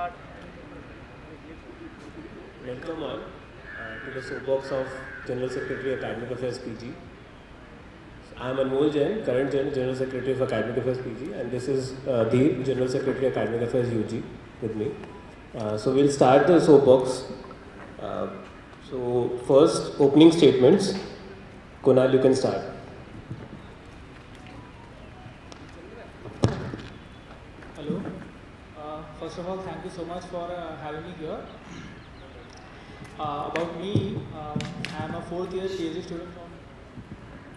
Welcome all to the soapbox of General Secretary Academic Affairs PG. I am Anmol Jain, current General Secretary of Academic Affairs PG, and this is Deep, General Secretary Academic Affairs UG with me. So we'll start the soapbox. So first, opening statements. Kunal, you can start. Hello. First of all, thank you so much for having me here. About me, I am a fourth year PhD student from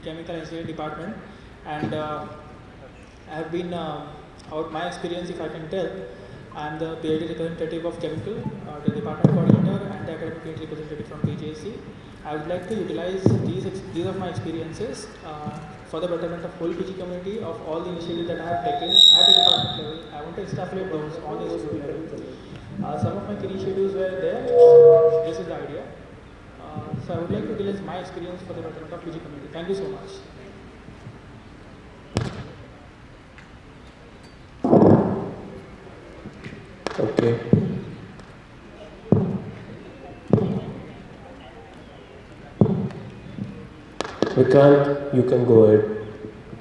Chemical Engineering Department, and I have been, about my experience, if I can tell, I am the PhD representative of Chemical, the department coordinator, and the academic PhD representative from PJC. I would like to utilize these of my experiences for the betterment of whole PG community, of all the initiatives that I have taken at the department level. I want to extrapolate those on the institute level. Some of my initiatives were there. This is the idea. So I would like to utilize my experience for the betterment of PG community. Thank you so much. Okay. Vikrant, you can go ahead.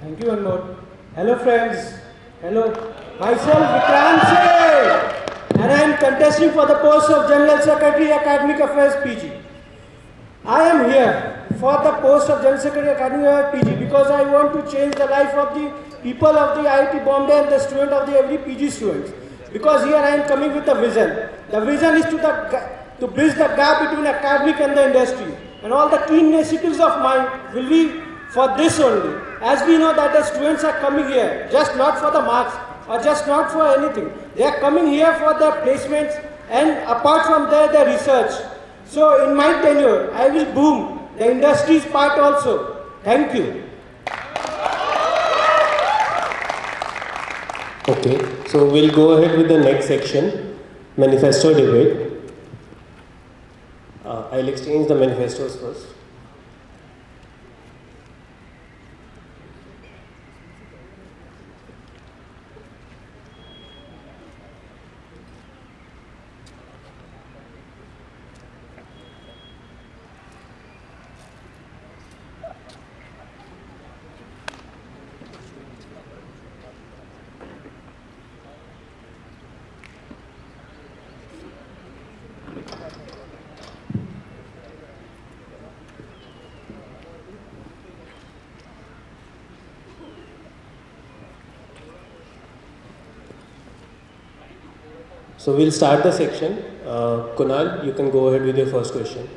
Thank you, Anmol. Hello, friends. Hello. Myself, Vikrant Singh, and I am contesting for the post of General Secretary, Academic Affairs PG. I am here for the post of General Secretary, Academic Affairs PG because I want to change the life of the people of the IIT Bombay and the student of the every PG students. Because here I am coming with a vision. The vision is to bridge the gap between academic and the industry. And all the key initiatives of mine will be for this only. As we know that the students are coming here, just not for the marks or just not for anything. They are coming here for their placements and apart from there, their research. So in my tenure, I will boom the industry's part also. Thank you. Okay, so we'll go ahead with the next section, manifesto debate. I'll exchange the manifestos first. So we'll start the section. Kunal, you can go ahead with your first question.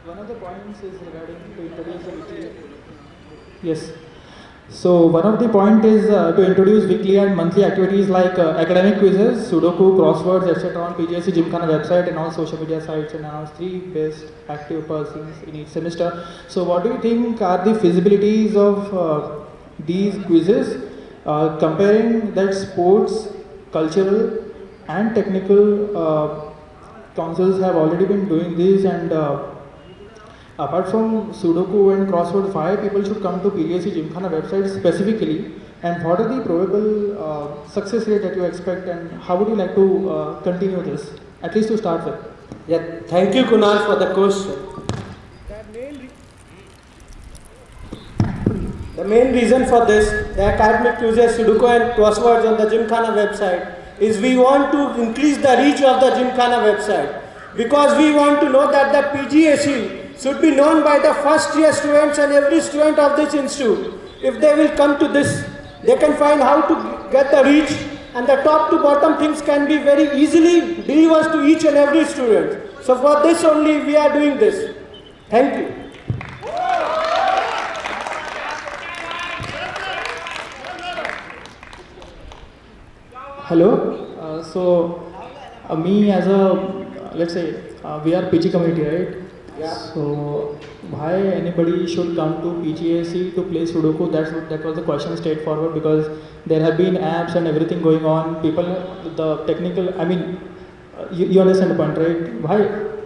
One of the points is regarding to introduce the weekly. Yes. So one of the point is to introduce weekly and monthly activities like academic quizzes, Sudoku, crosswords, etc. on PJC Gymkhana website and all social media sites, and announce 3 best active persons in each semester. So what do you think are the feasibilities of these quizzes, comparing that sports, cultural and technical councils have already been doing this, and apart from Sudoku and crossword, 5 people should come to PJC Gymkhana website specifically. And what are the probable success rate that you expect, and how would you like to continue this, at least to start with? Yeah, thank you, Kunal, for the question. The main reason for this, the academic quizzes, Sudoku and crosswords on the Gymkhana website, is we want to increase the reach of the Gymkhana website. Because we want to know that the PGAC should be known by the first year students and every student of this institute. If they will come to this, they can find how to get the reach, and the top to bottom things can be very easily delivered to each and every student. So for this only we are doing this. Thank you. Hello. So Me as a, let's say, we are PG community, right? Yeah. So why anybody should come to PGAC to play Sudoku? That was the question straightforward, because there have been apps and everything going on. People, the technical, I mean, you understand the point, right? Why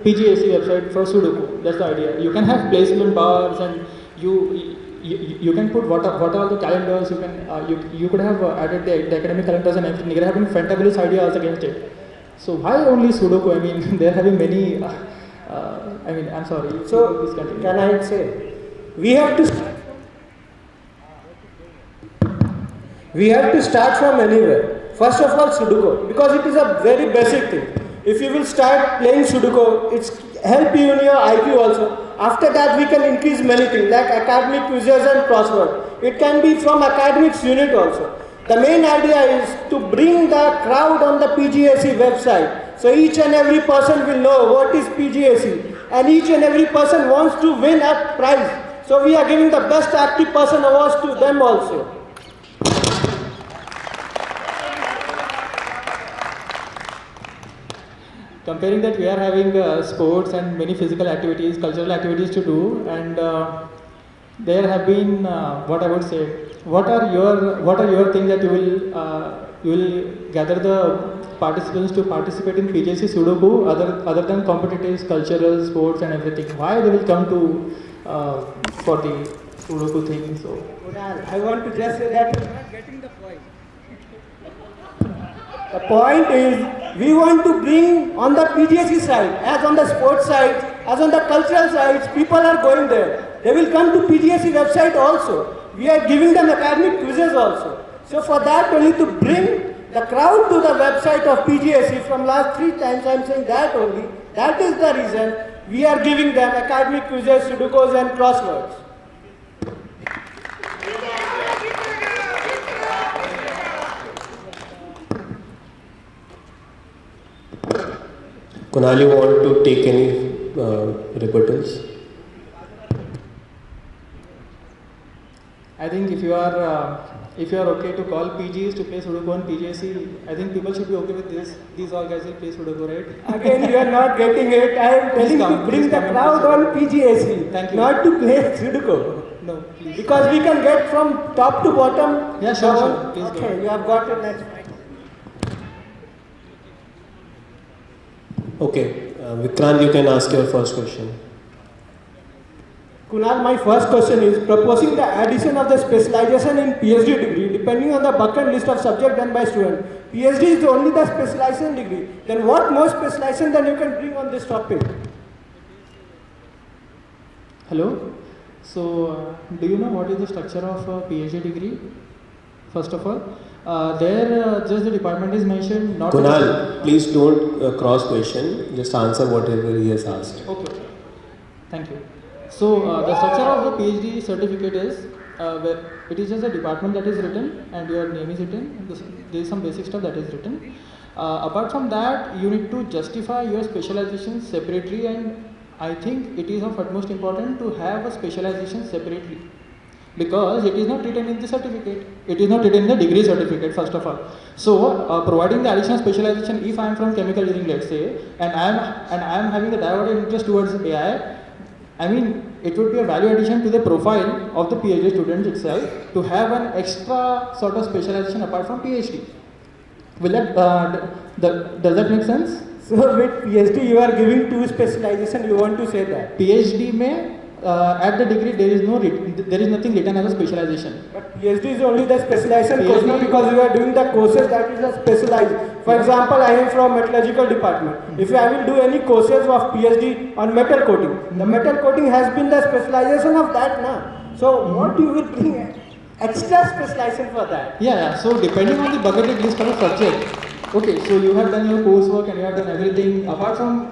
PGAC website for Sudoku? That's the idea. You can have placement bars, and you can put what are all the calendars. You can you could have added the academic calendars and everything. There have been fantabulous ideas against it. So why only Sudoku? I mean, there have been many. I mean, I'm sorry. So, please continue. can I say, we have to start from anywhere. First of all, Sudoku, because it is a very basic thing. If you will start playing Sudoku, it's help you in your IQ also. After that, we can increase many things like academic quizzes and crossword. It can be from academics unit also. The main idea is to bring the crowd on the PGAC website. So each and every person will know what is PGAC, and each and every person wants to win a prize. So we are giving the best active person awards to them also. Comparing that, we are having sports and many physical activities, cultural activities to do, and there have been what I would say. What are your things that you will gather the participants to participate in PGAC Sudoku other than competitive, cultural, sports and everything? Why they will come to for the Sudoku thing? So I want to just say that you are not getting the point. The point is, we want to bring on the PGAC side, as on the sports side, as on the cultural side, people are going there. They will come to PGAC website also. We are giving them academic quizzes also. So for that, only to bring the crowd to the website of PGAC from last 3 times, I am saying that only. That is the reason we are giving them academic quizzes, Sudokus and crosswords. Kunal, you want to take any rebuttals? I think if you are okay to call PGs to play Sudoku on PGAC, I think people should be okay with this. These all guys will play Sudoku, right? Again, you are not getting it. I am telling come, to bring please the come, crowd on PGAC, Thank you. not to play Sudoku. No, please. Because we can get from top to bottom. Yeah, sure. Please okay, go. you have got it next. Okay, Vikrant, you can ask your first question. Kunal, my first question is, proposing the addition of the specialization in PhD degree depending on the bucket list of subject done by student. PhD is only the specialization degree. Then what more specialization than you can bring on this topic? Hello. So, do you know what is the structure of a PhD degree? First of all, just the department is mentioned. Not Kunal, please don't cross question. Just answer whatever he has asked. Okay. Thank you. So the structure of the PhD certificate is where it is just a department that is written and your name is written. There is some basic stuff that is written. Apart from that, you need to justify your specialization separately, and I think it is of utmost importance to have a specialization separately, because it is not written in the certificate. It is not written in the degree certificate, first of all. So, providing the additional specialization, if I am from chemical engineering, let's say, and I am having a diverted interest towards AI, I mean, it would be a value addition to the profile of the PhD student itself to have an extra sort of specialization apart from PhD. Will that, does that make sense? So with PhD you are giving 2 specialization, you want to say that? PhD may, at the degree there is nothing written as a specialization. But PhD is only the specialization course, PhD no? Because you are doing the courses that is a specialized. For example, I am from metallurgical department. If I will do any courses of PhD on metal coating, the metal coating has been the specialization of that now. So what you will bring extra specialization for that? Yeah. So depending on the bucketed list of a subject. Okay, so you have done your coursework and you have done everything. Apart from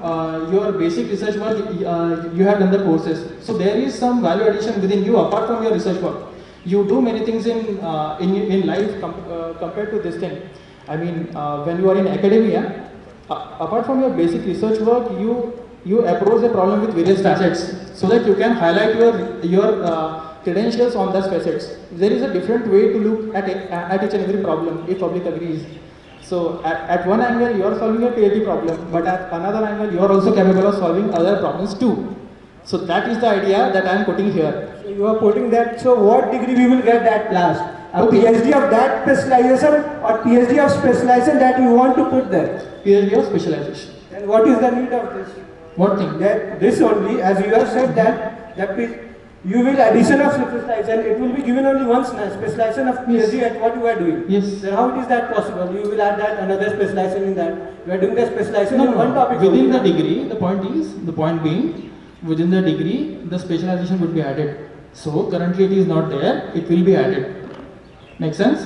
your basic research work, you have done the courses. So there is some value addition within you apart from your research work. You do many things in life compared to this thing. I mean, when you are in academia, apart from your basic research work, you approach the problem with various facets so that you can highlight your credentials on those facets. There is a different way to look at each and every problem, if public agrees. So at one angle you are solving a PhD problem, but at another angle you are also capable of solving other problems too. So that is the idea that I am putting here. So you are putting that, so what degree we will get that last? A Okay. PhD of that specialization or PhD of specialization that we want to put there? PhD of specialization. And what is the need of this? What thing? That this only, as you have said that you will addition of specialization, it will be given only once now, specialization of PhD at what you are doing. Yes. Then how is that possible? You will add that another specialization in that. You are doing the specialization No, in one topic. within the only. degree, the point being, within the degree, the specialization would be added. So currently it is not there, it will be added. Make sense?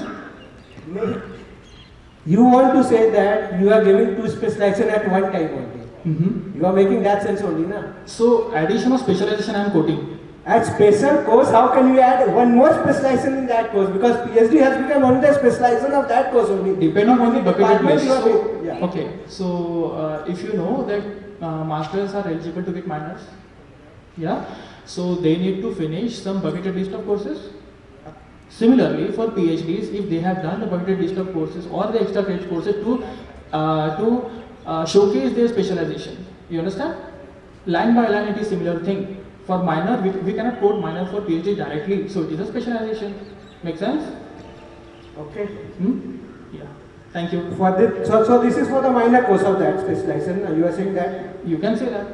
You want to say that you are giving two specialization at one time only. Mm-hmm. You are making that sense only, na? So addition of specialization I am quoting. At special course, how can you add one more specialization in that course? Because PhD has become only the specialization of that course only. Depending on the bucketed Department list. you are So, doing, yeah. okay, so if you know that masters are eligible to get minors, yeah, so they need to finish some bucketed list of courses. Similarly, for PhDs, if they have done the bucketed list of courses or the extra credit courses to showcase their specialization, you understand? Line by line, it is similar thing. For minor, we cannot quote minor for PhD directly, so it is a specialization. Make sense? Okay. Hmm? Yeah. Thank you. For this, so this is for the minor course of that specialization. You are saying that. You can say that.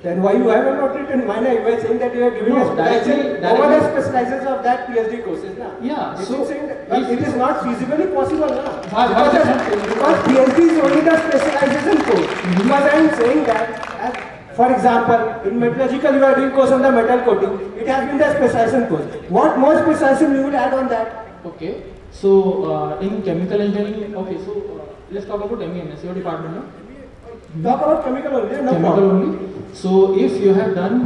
Then why you have not written minor? You are saying that you are giving No, a specialization directly- over the specializations of that PhD courses, na? Yeah, This so is saying that, but if- it is not feasibly possible, na? Why Because, is it not? because PhD is only the specialization course. Because I am saying that, for example, in metallurgical you are doing course on the metal coating. It has been the specialization course. What more specialization you would add on that? Okay. So in chemical engineering, okay. So let's talk about MEMS. Your department, no? Talk about chemical only, no Chemical problem. only. So if you have done,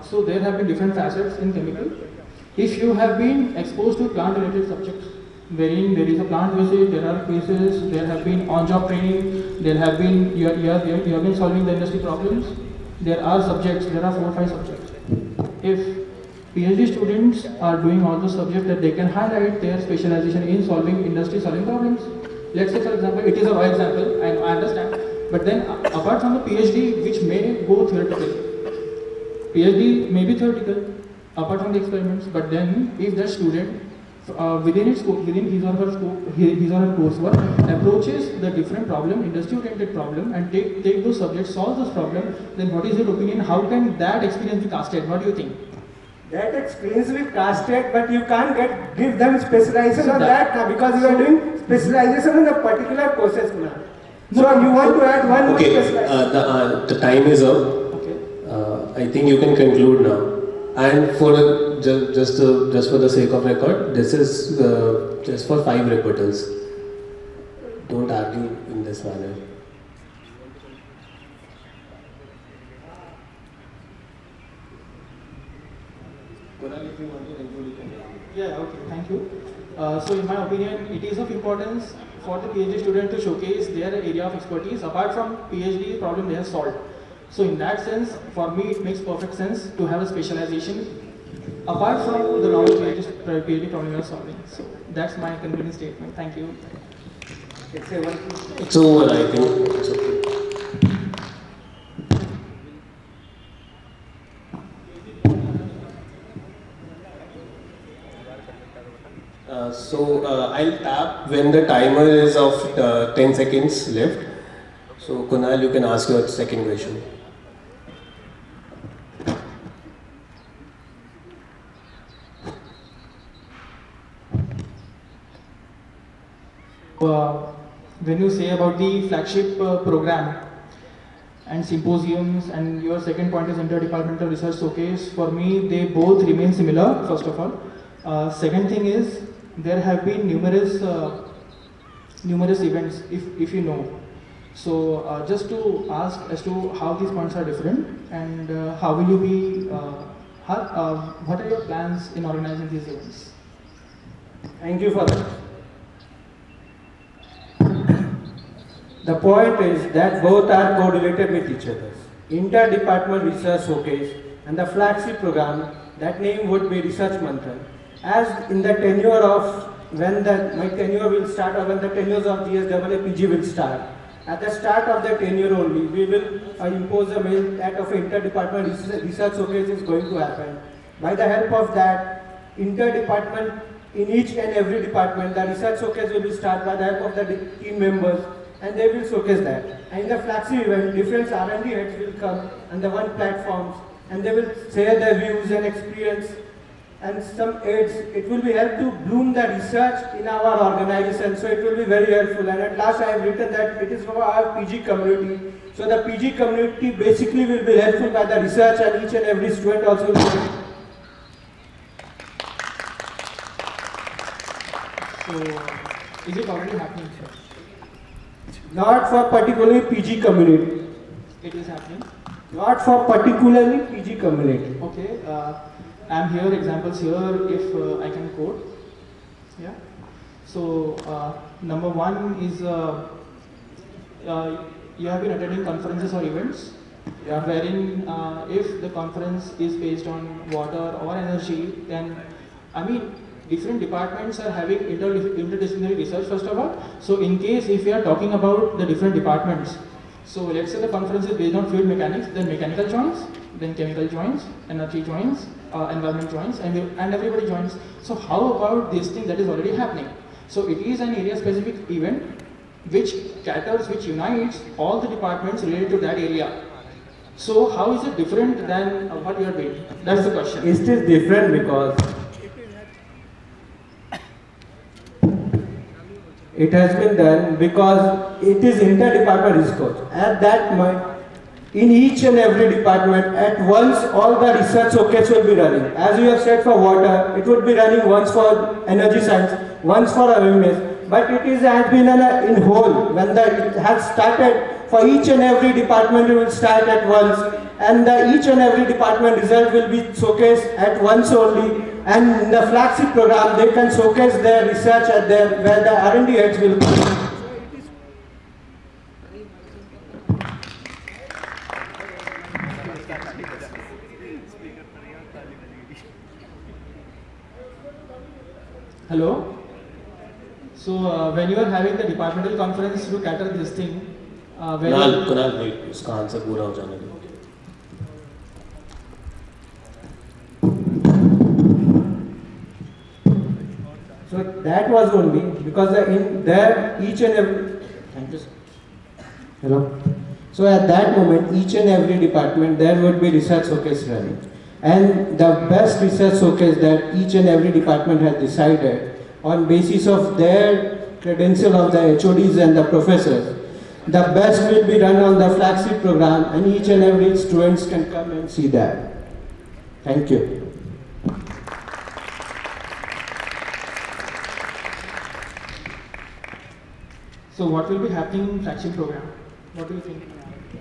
so there have been different facets in chemical. If you have been exposed to plant-related subjects, wherein there is a plant visit, there are quizzes, there have been on-job training, there have been you have been solving the industry problems. There are subjects. There are 4 or 5 subjects. If PhD students are doing all those subjects, that they can highlight their specialization in solving solving problems. Let's say, for example, it is a raw example, and I understand. But then, apart from the PhD, which may go theoretical, PhD may be theoretical, apart from the experiments. But then, if the student within his or her coursework approaches the different problem, industry-oriented problem, and take those subjects, solve those problem, then what is your opinion? How can that experience be casted? What do you think? That experience will casted, but you can't give them specialization So on that- that now because you are doing specialization in a particular courses now. So you want to add one more Okay, specialization. the time is up. Okay. I think you can conclude now. And for just for the sake of record, this is just for 5 rebuttals. Don't argue in this manner. Yeah, okay, thank you. So in my opinion, it is of importance for the PhD student to showcase their area of expertise apart from PhD problem they have solved. So in that sense, for me it makes perfect sense to have a specialization apart from the normal PhD problem you are solving. So that's my concluding statement. Thank you. It's a one. It's over, I think. It's okay. I'll tap when the timer is of 10 seconds left. So Kunal, you can ask your second question. When you say about the flagship program and symposiums, and your second point is interdepartmental research showcase, for me they both remain similar, first of all. Second thing is, there have been numerous events, if you know. So just to ask as to how these points are different, and how will you be, what are your plans in organizing these events? Thank you for that. The point is that both are correlated with each other. Interdepartmental research showcase and the flagship program, that name would be Research Manthan. As in the tenure of my tenure will start or when the tenures of GSAA PG will start. At the start of the tenure only, we will impose a mail that of interdepartmental research showcase is going to happen. By the help of that, interdepartment in each and every department, the research showcase will be started by the help of the team members, and they will showcase that. And in the flagship event, different R&D heads will come on the one platforms, and they will share their views and experience and some aids. It will be help to bloom the research in our organization, so it will be very helpful. And at last I have written that it is for our PG community. So the PG community basically will be helpful by the research, and each and every student also will be. So, is it already happening, sir? Not for particularly PG community. It is happening. Not for particularly PG community. Okay. I'm here, examples here, if I can quote. Yeah. So, number one is you have been attending conferences or events, wherein if the conference is based on water or energy, then different departments are having interdisciplinary research first of all. So, in case if we are talking about the different departments, so let's say the conference is based on fluid mechanics, then mechanical joins, then chemical joins, energy joins, environment joins, and everybody joins. So how about this thing that is already happening? So it is an area specific event which caters, which unites all the departments related to that area. So how is it different than what you are doing? That's the question. It is different because it has been done because it is interdepartmental research. At that point, in each and every department, at once all the research showcase will be running. As you have said for water, it would be running once for energy science, once for awareness. But has been in whole. When it has started, for each and every department it will start at once. And each and every department result will be showcased at once only. And in the flagship program, they can showcase their research at where the R&D heads will come. Hello. So when you are having the departmental conference to cater this thing, Kunal wait, उसका answer पूरा हो जाने दो. So that was only because in there each and every. Thank you, sir. Hello. So at that moment, each and every department there would be research showcase running, and the best research showcase that each and every department has decided on basis of their credential of the HODs and the professors. The best will be run on the flagship program, and each and every students can come and see that. Thank you. So what will be happening in flagship program? What do you think?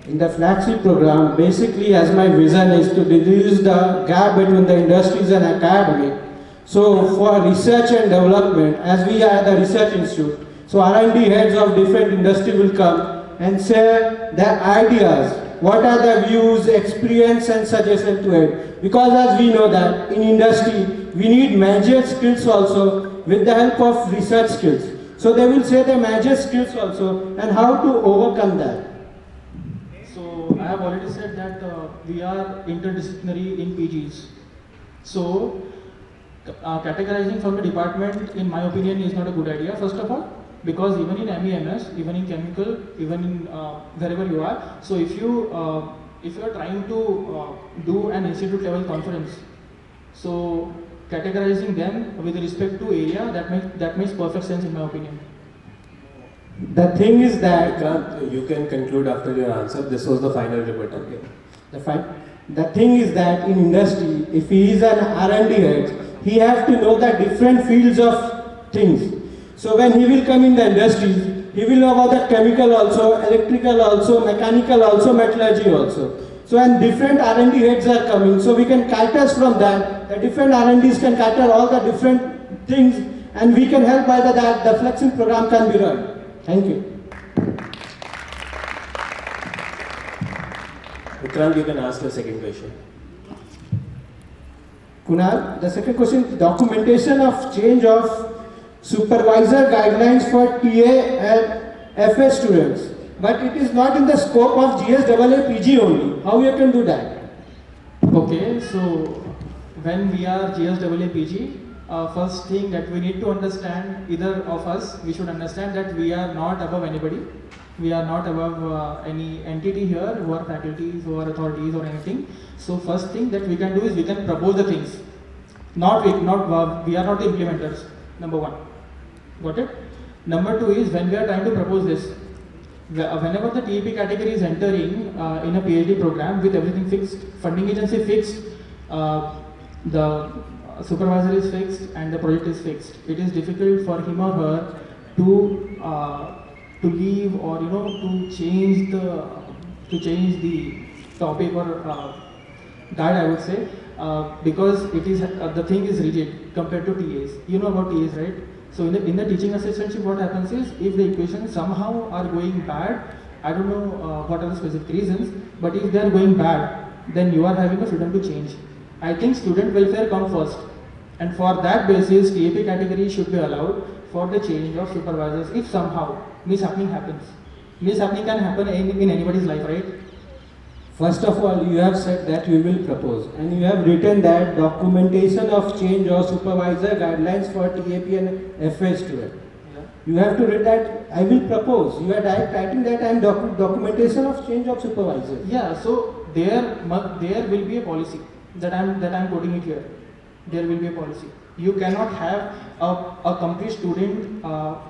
In the flagship program, basically as my vision is to reduce the gap between the industries and academy. So for research and development, as we are the research institute, so R&D heads of different industry will come and share their ideas. What are the views, experience and suggestion to it? Because as we know that in industry, we need major skills also with the help of research skills. So they will say the major skills also and how to overcome that. So I have already said that we are interdisciplinary in PGs. So categorizing from the department, in my opinion, is not a good idea. First of all, because even in MEMS, even in chemical, even in wherever you are, so if you are trying to do an institute level conference, so categorizing them with respect to area, that makes perfect sense in my opinion. The thing is that You can conclude after your answer. This was the final rebuttal. the thing is that in industry, if he is an R&D head, he has to know the different fields of things. So when he will come in the industry, he will know about the chemical also, electrical also, mechanical also, metallurgy also. So and different R&D heads are coming, so we can cater from that. The different R&Ds can cater all the different things, and we can help by that the flexing program can be run. Thank you. Vikrant, you can ask your second question. Kunal, the second question, documentation of change of supervisor guidelines for TA and FA students, but it is not in the scope of GSAA PG only. How you can do that? Okay, so when we are GSAA PG, first thing that we need to understand, either of us, we should understand that we are not above anybody. We are not above any entity here who are faculties, who are authorities or anything. So first thing that we can do is we can propose the things. We are not the implementers, number one. Got it? Number two is when we are trying to propose this, whenever the TAP category is entering in a PhD program with everything fixed, funding agency fixed, the supervisor is fixed and the project is fixed, it is difficult for him or her to leave or to change the topic or guide, I would say, because it is the thing is rigid compared to TAs. You know about TAs, right? So in the teaching assistantship, what happens is if the equations somehow are going bad, I don't know what are the specific reasons, but if they are going bad, then you are having a freedom to change. I think student welfare comes first, and for that basis, TAP category should be allowed for the change of supervisors if somehow mishappening happens. Mishappening can happen in anybody's life, right? First of all, you have said that you will propose, and you have written that documentation of change or supervisor guidelines for TAP and FA student. Yeah. You have to read that I will propose. You are writing that I am documentation of change of supervisor. Yeah. So there will be a policy that I'm quoting it here. There will be a policy. You cannot have a complete student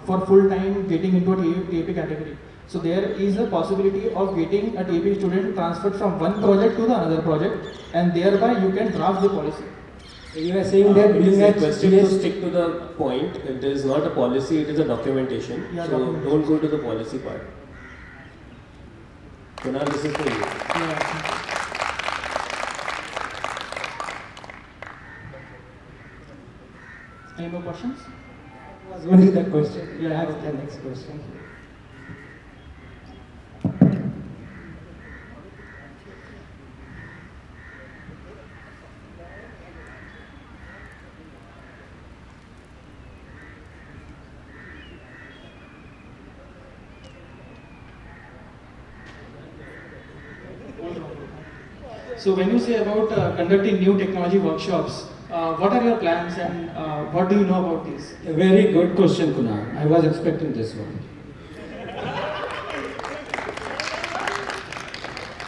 for full time getting into a TAP category. So there is a possibility of getting a TAP student transferred from one project to the another project, and thereby you can draft the policy. You are saying that it being is at requested to stick to the point. It is not a policy, it is a documentation. Yeah, so documentation. don't go to the policy part. Kunal, this is for you. Yeah. Any more questions? was only the question. Yeah. Ask the next question. So when you say about conducting new technology workshops, what are your plans and what do you know about this? A very good question, Kunal. I was expecting this one.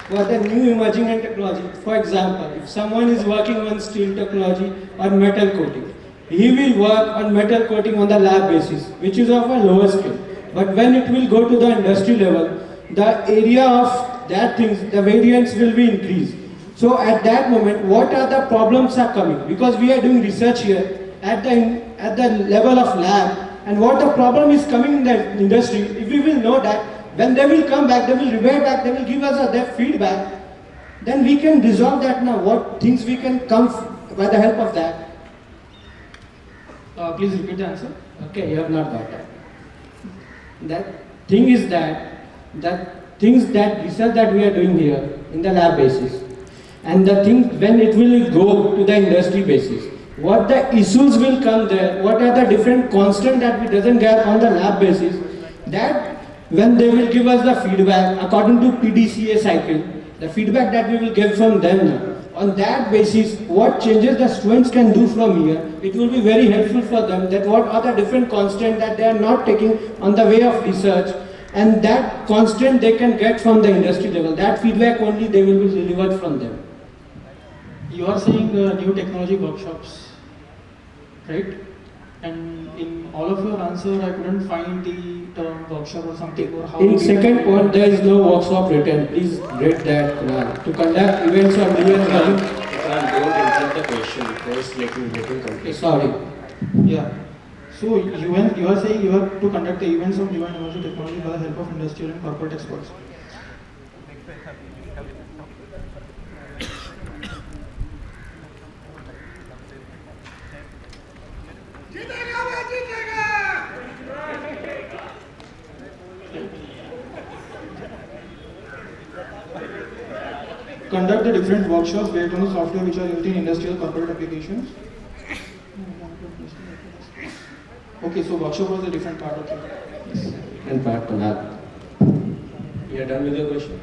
For the new emerging and technology, for example, if someone is working on steel technology or metal coating, he will work on metal coating on the lab basis, which is of a lower skill. But when it will go to the industry level, the area of that things, the variance will be increased. So at that moment, what are the problems are coming? Because we are doing research here at the level of lab, and what the problem is coming in the industry, if we will know that, when they will come back, they will revert back, they will give us their feedback, then we can resolve that now, what things we can come by the help of that. Please repeat the answer. Okay, you have not got that. That thing is that things that research that we are doing here in the lab basis, and the things when it will go to the industry basis, what the issues will come there, what are the different constants that we doesn't get on the lab basis, that when they will give us the feedback according to PDCA cycle, the feedback that we will get from them now, on that basis, what changes the students can do from here, it will be very helpful for them, that what are the different constants that they are not taking on the way of research, and that constant they can get from the industry level, that feedback only they will be delivered from them. You are saying new technology workshops, right? And in all of your answer, I couldn't find the term workshop or something. Or how In second point, there is no workshop written. Please read that, Kunal. To conduct events on new and coming. Don't answer the question. First, let me complete. Sorry. Yeah. So you are saying you have to conduct the events of new and emerging technology by the help of industrial and corporate experts. Conduct the different workshops based on the software which are used in industrial corporate applications. Okay, so workshop was a different part. Okay. Yes. And part Kunal. You are done with your question?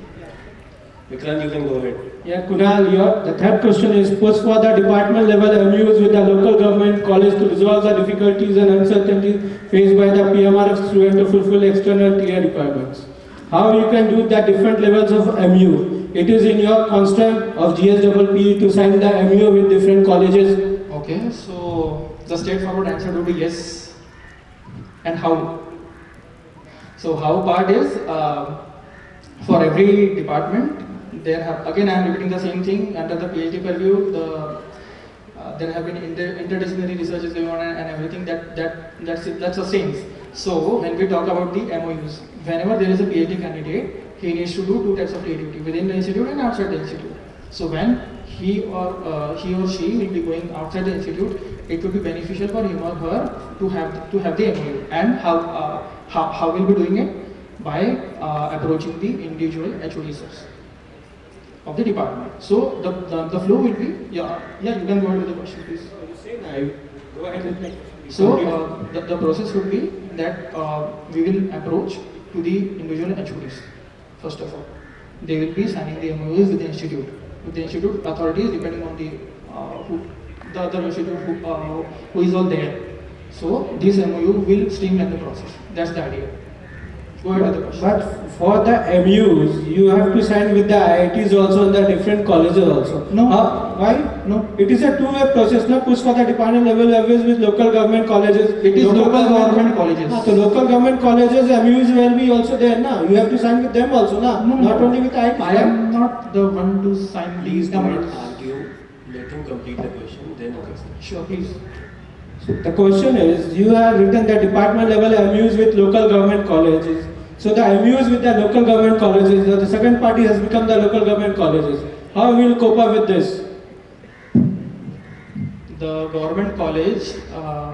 Vikrant, you can go ahead. Yeah, Kunal, the third question is push for the department level MUs with the local government college to resolve the difficulties and uncertainties faced by the PMRF student to fulfill external tier requirements. How you can do the different levels of MU? It is in your constraint of GSPP to sign the MU with different colleges. Okay, so the straightforward answer would be yes. And how? So how part is for every department there have, again I am repeating the same thing under the PhD purview. There have been interdisciplinary researches going on and everything that's the same. So when we talk about the MOUs, whenever there is a PhD candidate, he needs to do two types of creativity within the institute and outside the institute. So when he or she will be going outside the institute, it would be beneficial for him or her to have the MOU. And how will be doing it? By approaching the individual HODs of the department. So the flow will be, yeah, you can go ahead with the question, please. Go ahead. So the process would be that we will approach to the individual HODs. First of all, they will be signing the MOUs with the institute authorities, depending on the other institute who is all there. So this MOU will streamline the process. That's the idea. Go ahead with the question. But for the MUs, you have to sign with the IITs also and the different colleges also. No. Why? No. It is a two-way process. No, push for the department level MUs with local government colleges. It is local government colleges. So local government colleges MUs will be also there now. You have to sign with them also now. No. Not only with IITs. I am not the one to sign Please these do not numbers. argue. Let him complete the question, then ask. Sure, please. So the question is, you have written the department level MUs with local government colleges. So the MUs with the local government colleges, the second party has become the local government colleges. How will you cope up with this? The government college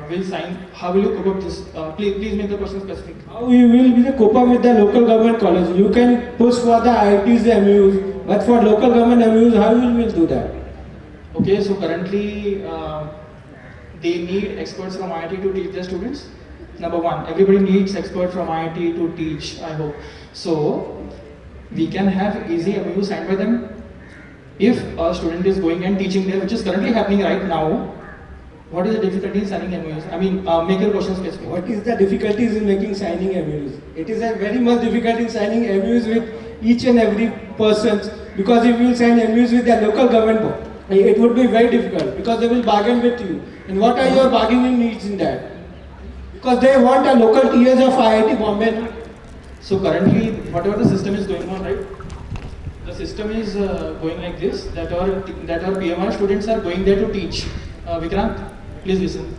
will sign. How will you cope up this? Please make the question specific. How you will be the cope up with the local government college? You can push for the IITs MUs, but for local government MUs, how will you do that? Okay, so currently they need experts from IIT to teach their students. Number one, everybody needs experts from IIT to teach, I hope. So we can have easy MOU signed by them. If a student is going and teaching there, which is currently happening right now, what is the difficulty in signing MOUs? I mean, make your question specific. What is the difficulties in making signing MUs? It is a very much difficult in signing MUs with each and every person, because if you sign MUs with the local government, it would be very difficult because they will bargain with you. And what are your bargaining needs in that? Because they want a local tiers of IIT Bombay. So currently, whatever the system is going on, right? The system is going like this, that our PMR students are going there to teach. Vikrant, please listen.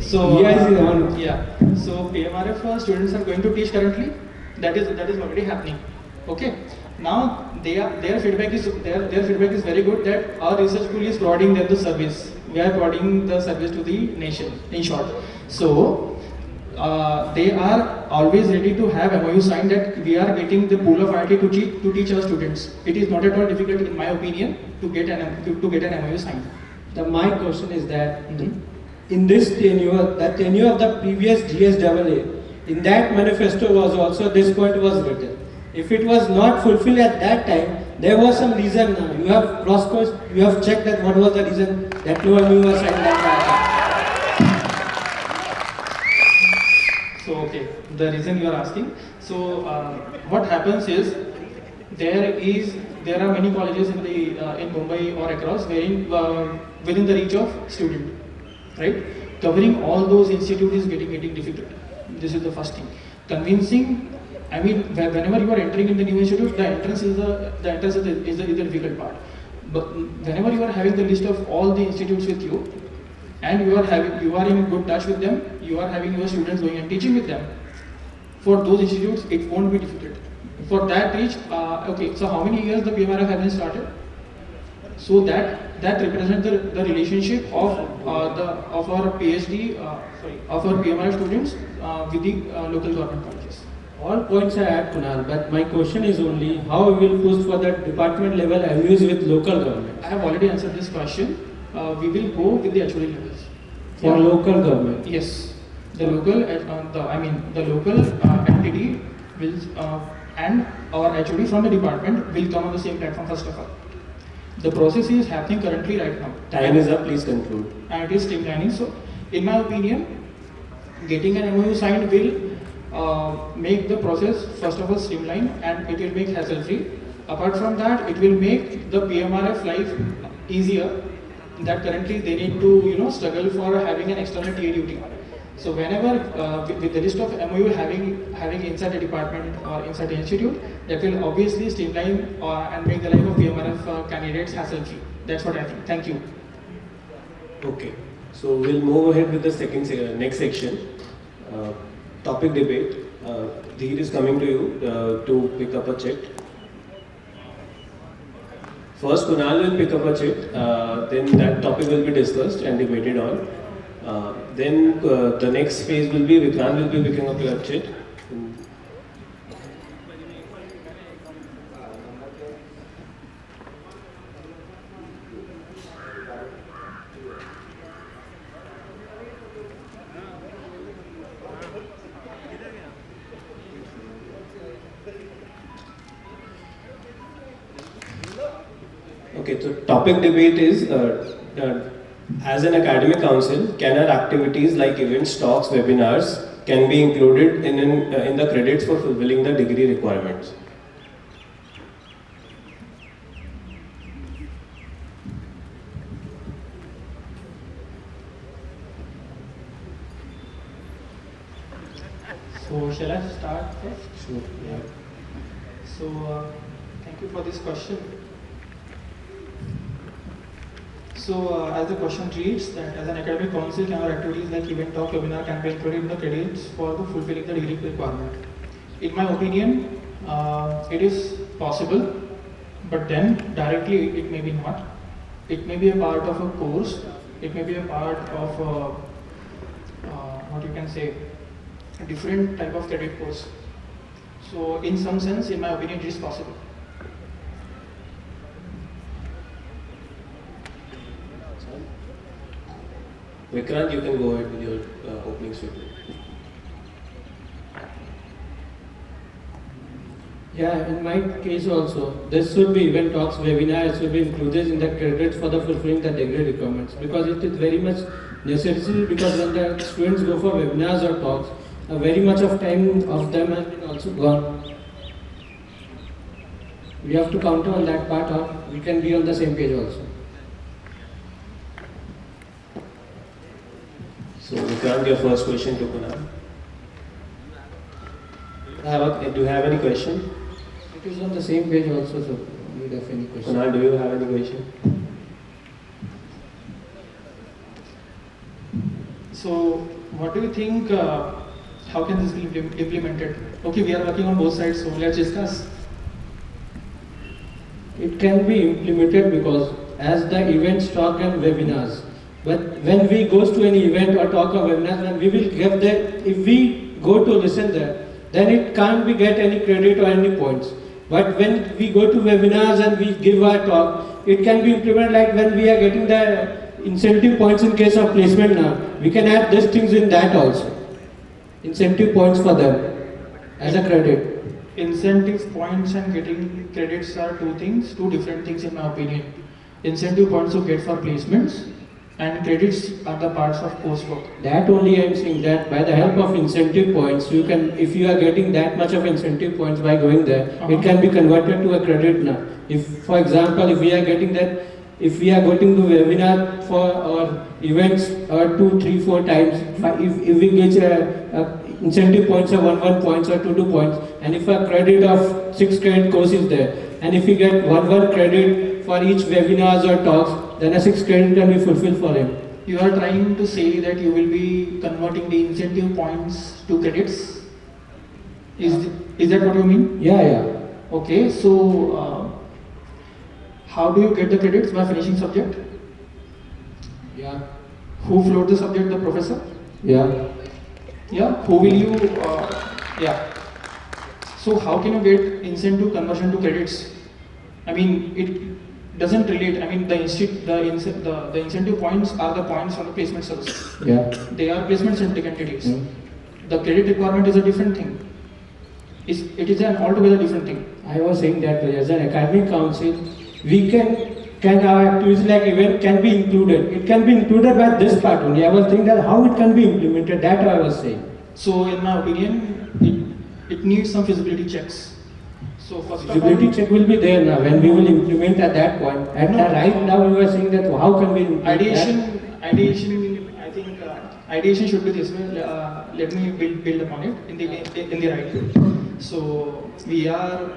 So Yes, yeah. So PMRF students are going to teach currently. That is already happening. Okay. Now their feedback is very good that our research pool is providing them the service. We are providing the service to the nation, in short. So they are always ready to have MOU signed that we are getting the pool of IIT to teach our students. It is not at all difficult, in my opinion, to get an MOU signed. My question is that in this tenure, the tenure of the previous GSAA, in that manifesto was also this point was written. If it was not fulfilled at that time, there was some reason. You have cross-questioned, you have checked that what was the reason that no MOU was signed at that time. So okay, the reason you are asking. So what happens is there are many colleges in Mumbai or across wherein within the reach of student, right? Covering all those institutes is getting difficult. This is the first thing. Convincing. I mean, whenever you are entering in the new institute, the entrance is the difficult part. But whenever you are having the list of all the institutes with you, and you are in good touch with them, you are having your students going and teaching with them. For those institutes, it won't be difficult. For that reach, okay. So how many years the PMRF has been started? So that represents the relationship of our PhD of our PMRF students with the local government colleges. All points are at Kunal, but my question is only how we will push for the department level MUs with local government. I have already answered this question. We will go with the HOD levels. For local government. Yes. the local, the local entity will and our HOD from the department will come on the same platform first of all. The process is happening currently right now. Time is up, please conclude. And it is streamlining. So, in my opinion, getting an MOU signed will make the process first of all streamlined and it will make hassle free. Apart from that, it will make the PMRF life easier. That currently they need to struggle for having an external TA duty. So whenever with the list of MOU having inside the department or inside the institute, that will obviously streamline and make the life of PMRF candidates hassle free. That's what I think. Thank you. Okay, so we'll move ahead with the next section. Topic debate. Dheer is coming to you to pick up a check. First, Kunal will pick up a check, then that topic will be discussed and debated on. Then the next phase will be Vikrant will be picking up a check. Okay, so topic debate is as an academic council, can our activities like events, talks, webinars can be included in the credits for fulfilling the degree requirements? So shall I start first? Sure. Yeah. So thank you for this question. So as the question reads, that as an academic council, can our activities like event, talk, webinar can be included in the credits for the fulfilling the degree requirement? In my opinion, it is possible, but then directly it may be not. It may be a part of a course. It may be a part of what you can say, a different type of credit course. So in some sense, in my opinion, it is possible. Vikrant, you can go ahead with your opening statement. Yeah, in my case also, this should be event talks, webinars should be included in the credits for the fulfilling the degree requirements, because it is very much necessary, because when the students go for webinars or talks, very much of time of them has been also gone. We have to counter on that part, or we can be on the same page also. So Vikrant, your first question to Kunal. Do you have any question? It is on the same page also, so we don't have any question. Kunal, do you have any question? So what do you think, how can this be implemented? Okay, we are working on both sides, so let's discuss. It can be implemented because as the events, talk and webinars, but when we goes to any event or talk or webinar, then we will get that, if we go to listen there, then it can't be get any credit or any points. But when we go to webinars and we give our talk, it can be implemented like when we are getting the incentive points in case of placement now. We can add these things in that also. Incentive points for them as a credit. Incentive points and getting credits are two different things in my opinion. Incentive points you get for placements and credits are the parts of coursework. That only I am saying, that by the help of incentive points, you can, if you are getting that much of incentive points by going there, it can be converted to a credit now. If, for example, if we are getting that, if we are going to webinar for our events 2, 3, 4 times, if we get incentive points of 1 points or 2 points, and if a credit of 6 credit course is there, and if we get 1 credit for each webinars or talks, then a 6 credit can be fulfilled for him. You are trying to say that you will be converting the incentive points to credits? Is that what you mean? Yeah. Okay, so how do you get the credits? By finishing subject? Yeah. Who float the subject? The professor? Yeah. Yeah. Who will you? Yeah. So how can you get incentive conversion to credits? I mean, doesn't relate. I mean, the incentive points are the points from the placement service. Yeah. They are placement-centric entities. Mm. The credit requirement is a different thing. It is an altogether different thing. I was saying that as an academic council, we can our activities like event can be included. It can be included by this part only. I was thinking that how it can be implemented. That I was saying. So, in my opinion, it needs some feasibility checks. So, first of all, Feasibility check will be there now when we will implement at that point. Right now you are saying that how can we implement ideation. I think ideation should be this way. Let me build upon it in the right way. So we have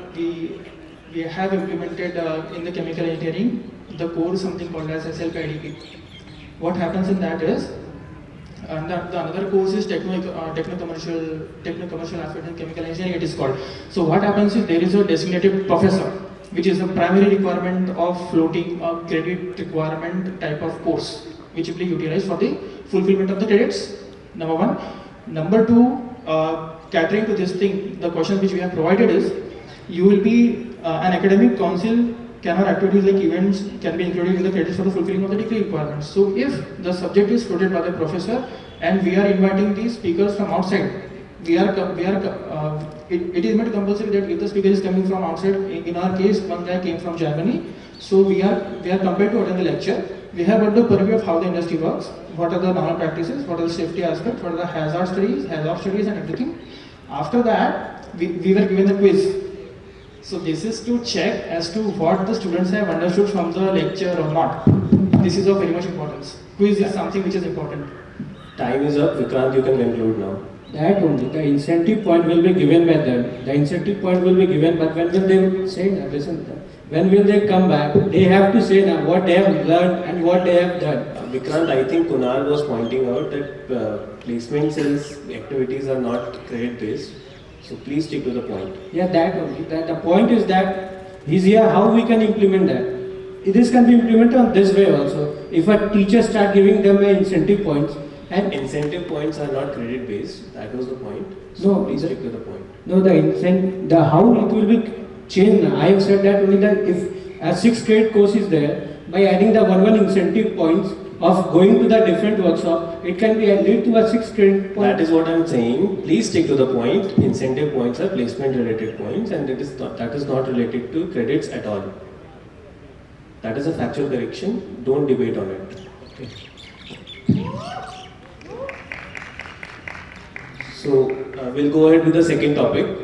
implemented in the chemical engineering the course something called as SLPIDP. What happens in that is, and the another course is techno-commercial aspect in chemical engineering, it is called. So what happens is there is a designated professor, which is the primary requirement of floating a credit requirement type of course, which will be utilized for the fulfillment of the credits, number one. Number two, catering to this thing, the question which we have provided is, you will be an academic council, can our activities like events can be included in the credits for the fulfilling of the degree requirements. So if the subject is floated by the professor and we are inviting the speakers from outside, it is made compulsory that if the speaker is coming from outside, in our case one guy came from Germany, so we are compelled to attend the lecture. We have got the purview of how the industry works, what are the normal practices, what are the safety aspects, what are the hazard studies and everything. After that, we were given the quiz. So this is to check as to what the students have understood from the lecture or not. This is of very much importance. Quiz is something which is important. Time is up. Vikrant, you can conclude now. That only, the incentive point will be given by them. The incentive point will be given, but when will they say, listen, when will they come back? They have to say now what they have learned and what they have done. Vikrant, I think Kunal was pointing out that placement cells activities are not credit based. So please stick to the point. Yeah, that only. The point is that he's here, how we can implement that. This can be implemented on this way also. If a teacher start giving them incentive points, and incentive points are not credit based. That was the point. So no, please stick to the point. No, the how it will be changed. I have said that only that if a 6 credit course is there, by adding the one incentive points of going to the different workshop, it can be added to a 6 credit point. That is what I am saying. Please stick to the point. Incentive points are placement related points, and that is not related to credits at all. That is a factual correction. Don't debate on it. Okay. So we'll go ahead with the second topic.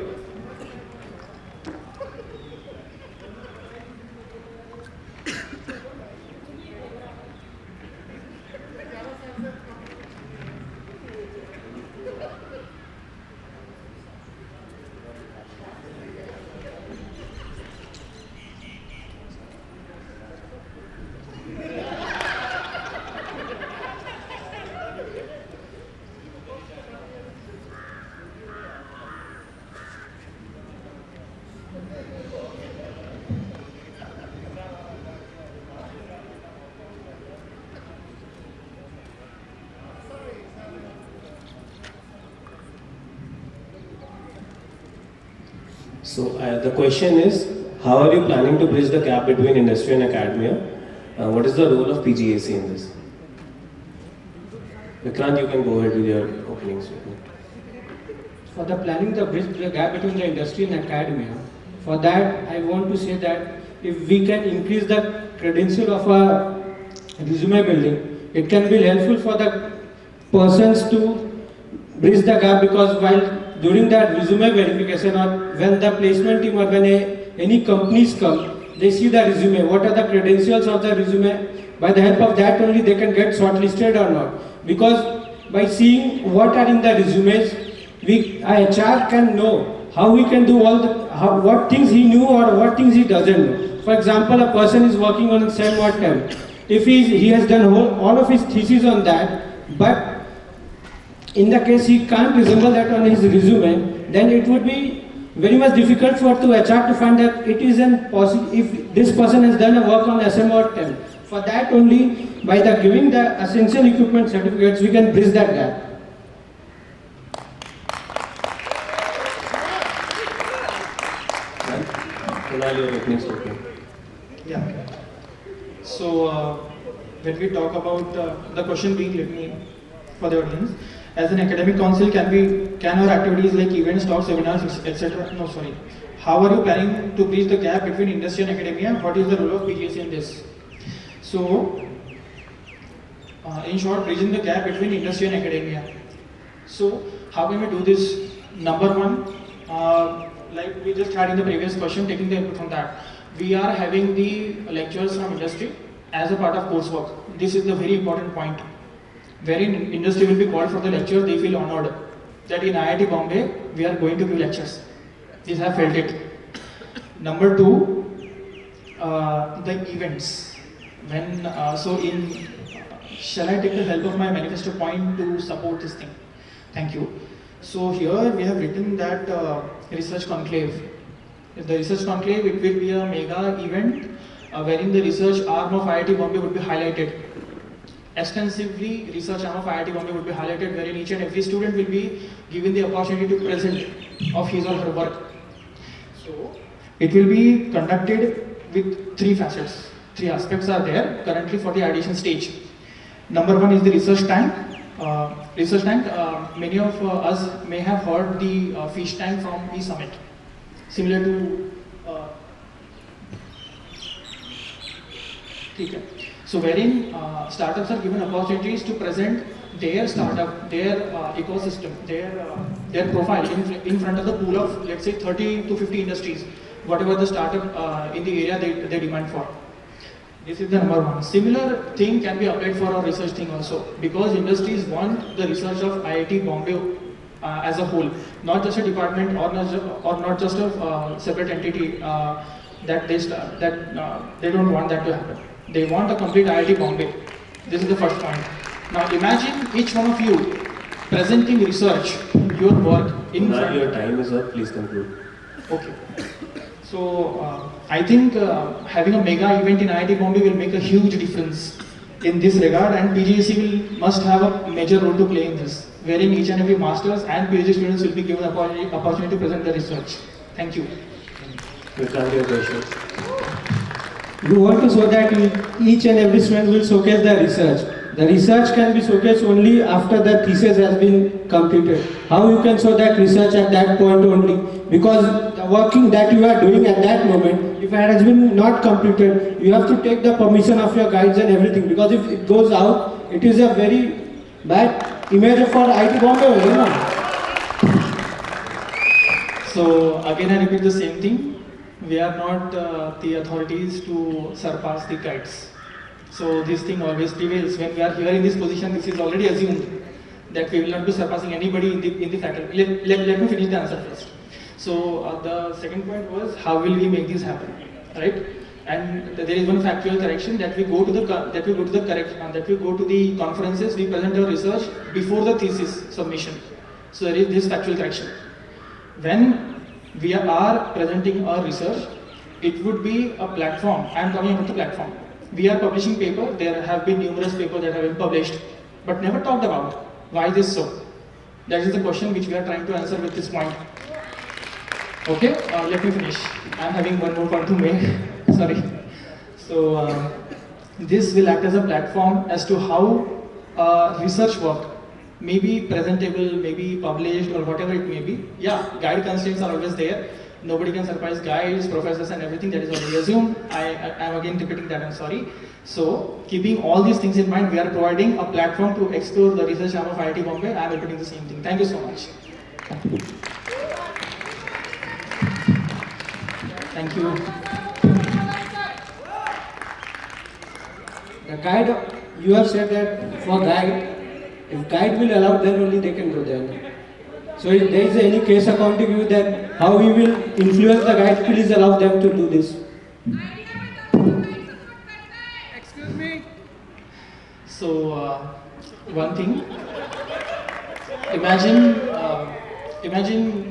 So the question is, how are you planning to bridge the gap between industry and academia? What is the role of PGAC in this? Vikrant, you can go ahead with your opening statement. For the planning to bridge the gap between the industry and academia, for that I want to say that if we can increase the credential of a resume building, it can be helpful for the persons to bridge the gap, because while during that resume verification or when the placement team or when any companies come, they see the resume, what are the credentials of the resume. By the help of that only they can get shortlisted or not. Because by seeing what are in the resumes, HR can know how we can do what things he knew or what things he doesn't know. For example, a person is working on SEM or TEM. If he has done all of his thesis on that, but in the case he can't resemble that on his resume, then it would be very much difficult for HR to find that it is impossible if this person has done a work on SM or TEM. For that only, by giving the essential equipment certificates, we can bridge that gap. Kunal, your opening statement. Yeah. So when we talk about the question being, let me for the audience, as an academic council, can our activities like events, talks, seminars, etc. No, sorry. How are you planning to bridge the gap between industry and academia? What is the role of PGC in this? So, in short, bridging the gap between industry and academia. So, how can we do this? Number one, like we just had in the previous question, taking the input from that, we are having the lectures from industry as a part of coursework. This is the very important point. Wherein industry will be called for the lecture, they feel honored that in IIT Bombay we are going to give lectures. These have felt it. Number two, the events. When shall I take the help of my manifesto point to support this thing? Thank you. So here we have written that research conclave. The research conclave, it will be a mega event wherein the research arm of IIT Bombay would be highlighted. Extensively, research arm of IIT Bombay would be highlighted, wherein each and every student will be given the opportunity to present of his or her work. So, it will be conducted with three facets. Three aspects are there currently for the ideation stage. Number one is the research tank. Many of us may have heard the fish tank from E-Summit, similar to. So, wherein startups are given opportunities to present their startup, their ecosystem, their profile in front of the pool of, let's say, 30 to 50 industries, whatever the startup in the area they demand for. This is the number one. Similar thing can be applied for our research thing also, because industries want the research of IIT Bombay as a whole, not just a department or not just a separate entity that they don't want that to happen. They want a complete IIT Bombay. This is the first point. Now imagine each one of you presenting research, your work in Now your time is up, please conclude. Okay. So I think having a mega event in IIT Bombay will make a huge difference in this regard, and PGC must have a major role to play in this, wherein each and every masters and PhD students will be given opportunity to present their research. Thank you. We can't hear questions. You want to show that each and every student will showcase their research. The research can be showcased only after the thesis has been completed. How you can show that research at that point only? Because the working that you are doing at that moment, if it has been not completed, you have to take the permission of your guides and everything. Because if it goes out, it is a very bad image for IIT Bombay, you know. So again I repeat the same thing. We are not the authorities to surpass the guides. So this thing always prevails. When we are here in this position, this is already assumed that we will not be surpassing anybody in the faculty. Let me finish the answer first. So the second point was, how will we make this happen, right? And there is one factual correction that we go to the conferences, we present our research before the thesis submission. So there is this factual correction. When we are presenting our research, it would be a platform. I am talking about the platform. We are publishing paper. There have been numerous papers that have been published, but never talked about. Why is this so? That is the question which we are trying to answer with this point. Okay, let me finish. I am having one more point to make. Sorry. So this will act as a platform as to how research work may be presentable, may be published, or whatever it may be. Yeah, guide constraints are always there. Nobody can surprise guides, professors, and everything. That is already assumed. I am again repeating that, I'm sorry. So, keeping all these things in mind, we are providing a platform to explore the research arm of IIT Bombay. I am repeating the same thing. Thank you so much. Thank you. The guide, you have said that for guide, if guide will allow, then only they can go there. So if there is any case according to you that how we will influence the guide, please allow them to do this. Excuse me. So one thing, imagine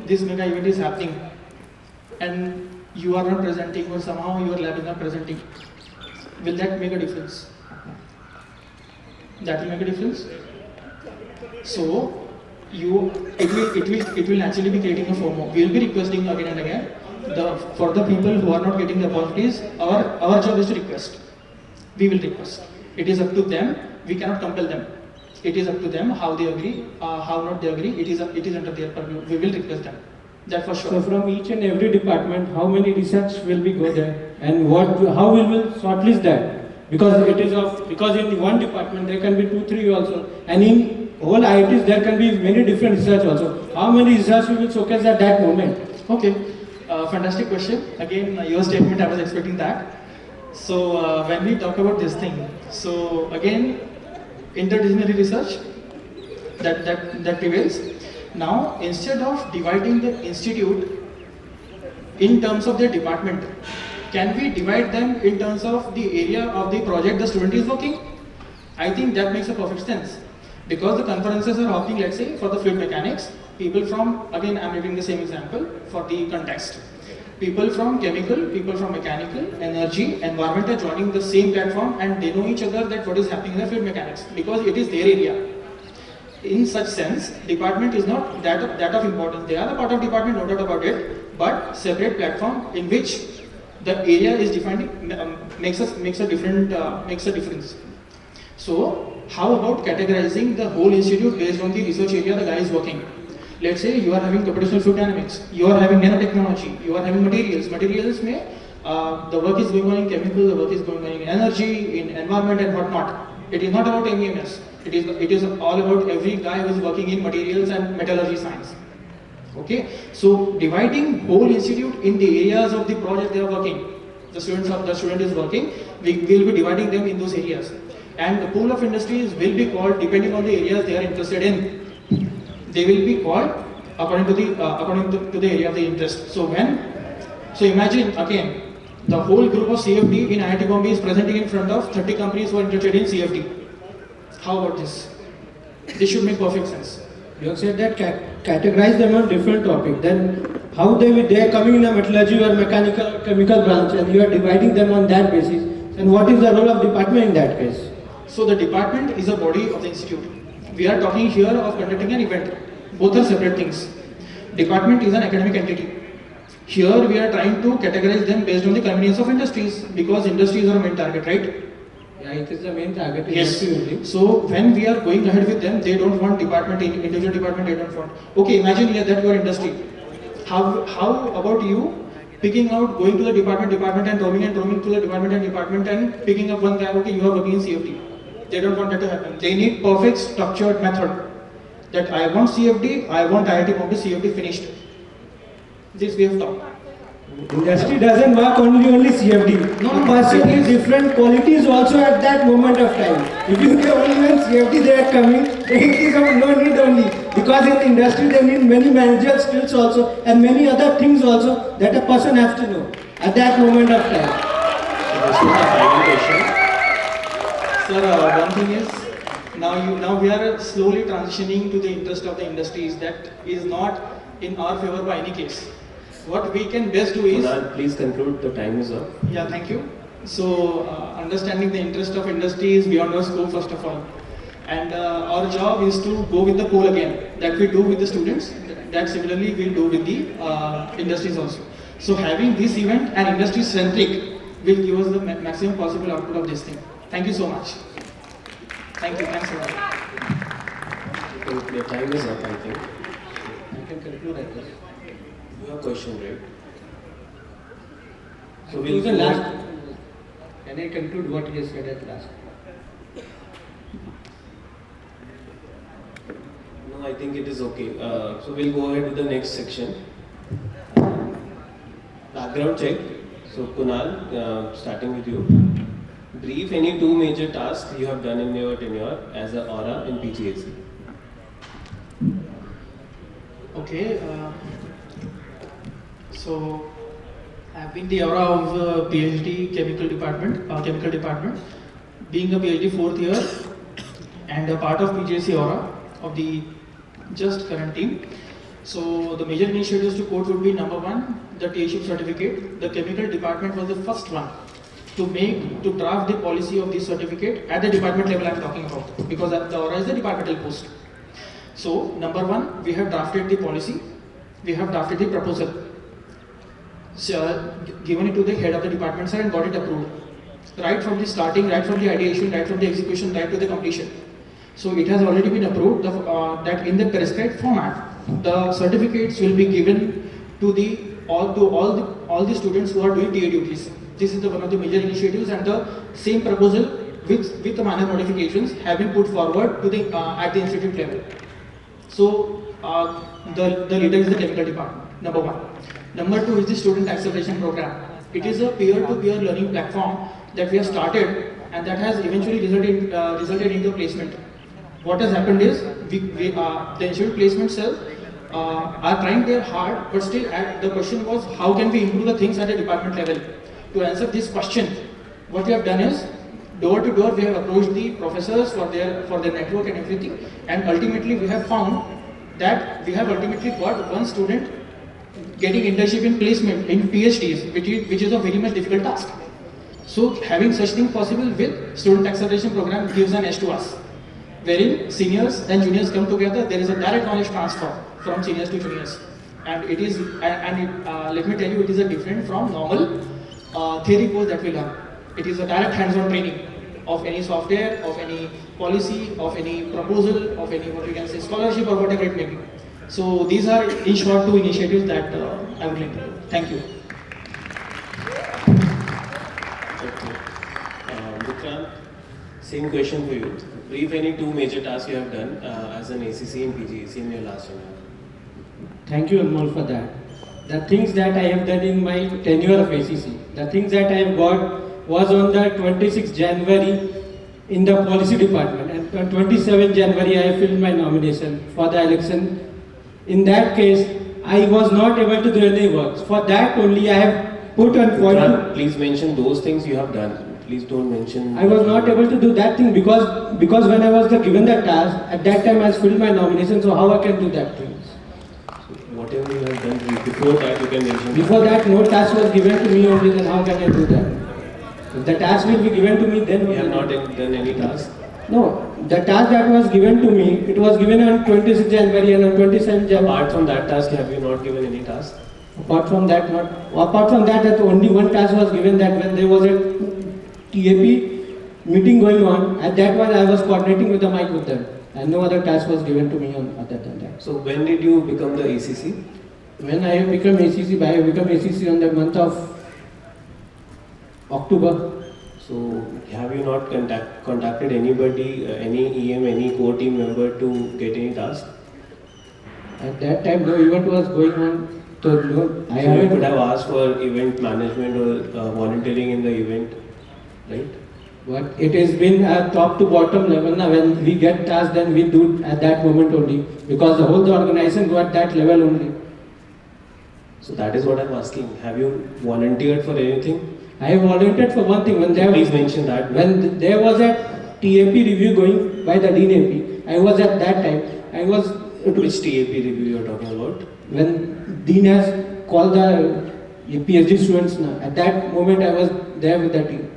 this mega event is happening and you are not presenting, or somehow your lab is not presenting. Will that make a difference? That will make a difference. So it will naturally be creating a FOMO. We will be requesting again and again. For the people who are not getting the opportunities, our job is to request. we will request. It is up to them. We cannot compel them. It is up to them how they agree, how not they agree. It is under their purview. We will request them. That for sure. So from each and every department, how many research will we go there, and how we will shortlist that? Because in one department there can be 2, 3 also, and in whole IITs there can be many different research also. How many research we will showcase at that moment? Okay, fantastic question. Again, your statement, I was expecting that. So when we talk about this thing, so again, interdisciplinary research that prevails. Now, instead of dividing the institute in terms of their department, can we divide them in terms of the area of the project the student is working? I think that makes a perfect sense. Because the conferences are happening, let's say, for the fluid mechanics, people from, again, I'm giving the same example for the context. People from chemical, people from mechanical, energy, environment are joining the same platform, and they know each other that what is happening in the fluid mechanics, because it is their area. In such sense, department is not that of importance. They are a part of department, no doubt about it, but separate platform in which the area is defined makes a difference. So, how about categorizing the whole institute based on the research area the guy is working? Let's say you are having computational fluid dynamics, you are having nanotechnology, you are having materials. Materials may the work is going on in chemical, the work is going on in energy, in environment and whatnot. It is not about MEMS. It is all about every guy who is working in materials and metallurgy science. Okay, so dividing whole institute in the areas of the project they are working, the student is working, we will be dividing them in those areas, and the pool of industries will be called depending on the areas they are interested in. They will be called according to the area of the interest. So imagine again, the whole group of CFD in IIT Bombay is presenting in front of 30 companies who are interested in CFD. How about this? This should make perfect sense. You have said that categorize them on different topic. Then how they are coming in a metallurgy or mechanical chemical branch, and you are dividing them on that basis. And what is the role of department in that case? So the department is a body of the institute. We are talking here of conducting an event. Both are separate things. Department is an academic entity. Here we are trying to categorize them based on the convenience of industries, because industries are our main target, right? Yeah, it is the main target. Yes. So when we are going ahead with them, they don't want department, individual department, they don't want. Okay, imagine here that your industry. How about you picking out, going to the department and roaming to the department and picking up one guy, okay, you are working in CFD. They don't want that to happen. They need perfect structured method. That I want CFD, I want IIT Bombay CFD finished. This we have talked. Industry doesn't work only CFD. No, person is different qualities also at that moment of time. If you get only when CFD they are coming, it is no need only. Because in the industry they need many managerial skills also and many other things also that a person has to know at that moment of time. This is the final question. Sir, one thing is, now we are slowly transitioning to the interest of the industries. That is not in our favor by any case. What we can best do is... Kunal, please conclude, the time is up. Yeah, thank you. So, understanding the interest of industry is beyond our scope, first of all. And our job is to go with the poll again, that we do with the students, that similarly we'll do with the industries also. So, having this event and industry-centric will give us the maximum possible output of this thing. Thank you so much. Thank you, thanks a lot. Your time is up, I think. You can conclude at this. You have a question, right? So We'll the last. Can I conclude what he has said at last? No, I think it is okay. So we'll go ahead with the next section. Background check. So Kunal, starting with you. Brief any 2 major tasks you have done in your tenure as an aura in PGAC. Okay. So, I've been the aura of PhD chemical department, being a PhD 4th year and a part of PGAC aura of the just current team. So, the major initiatives to quote would be number 1, the TA-ship certificate. The chemical department was the first one to draft the policy of this certificate at the department level I'm talking about, because the aura is the departmental post. So, number 1, we have drafted the policy, we have drafted the proposal. So, given it to the head of the department sir and got it approved. right from the starting, right from the ideation, right from the execution, right to the completion. So it has already been approved that in the prescribed format, the certificates will be given to all the students who are doing TA duties. This is one of the major initiatives, and the same proposal with the minor modifications have been put forward to the at the institute level. So the leader is the technical department. Number one. Number two is the student acceleration program. It is a peer-to-peer learning platform that we have started, and that has eventually resulted into placement. What has happened is the institute placement cell are trying their hard, but still the question was how can we improve the things at the department level. To answer this question, what we have done is door to door we have approached the professors for their network and everything, and ultimately we have found that we have ultimately got one student getting internship in placement in PhDs, which is a very much difficult task. So having such thing possible with student acceleration program gives an edge to us, wherein seniors and juniors come together. There is a direct knowledge transfer from seniors to juniors, and it is let me tell you, it is a different from normal theory course that we learn. It is a direct hands-on training of any software, of any policy, of any proposal, of any what we can say scholarship or whatever it may be. So these are in short two initiatives that I would like to do. Thank you. Okay. Vikrant, same question for you. Brief any two major tasks you have done as an ACC in PGEC in your last year. Thank you, Anmol, for that. The things that I have done in my tenure of ACC, the things that I have got was on the 26th January in the policy department, and on 27th January I filled my nomination for the election. In that case, I was not able to do any works. For that only I have put on point. Please mention those things you have done. Please don't mention. I was not able to do that thing because when I was given that task, at that time I filled my nomination, so how I can do that thing? Whatever you have done before that, you can mention. Before that, no task was given to me only, then how can I do that? If the task will be given to me, then You have not done any task? No, the task that was given to me, it was given on 26th January and on 27th January. Apart from that task, have you not given any task? Apart from that, that only one task was given, that when there was a TAP meeting going on, at that one I was coordinating with the mic with them, and no other task was given to me on other than that. So when did you become the ACC? When I have become ACC, I have become ACC on the month of October. So have you not contacted anybody, any EM, any core team member to get any task? At that time, no event was going on, so no, I So you could haven't. have asked for event management or volunteering in the event, right? But it has been a top to bottom level. Now, when we get tasks, then we do at that moment only, because the whole organization go at that level only. So that is what I'm asking. Have you volunteered for anything? I have volunteered for one thing. Please mention that. When there was a TAP review going by the Dean AP, I was at that time. I was. Which TAP review you are talking about? When Dean has called the PhD students now, at that moment I was there with the team.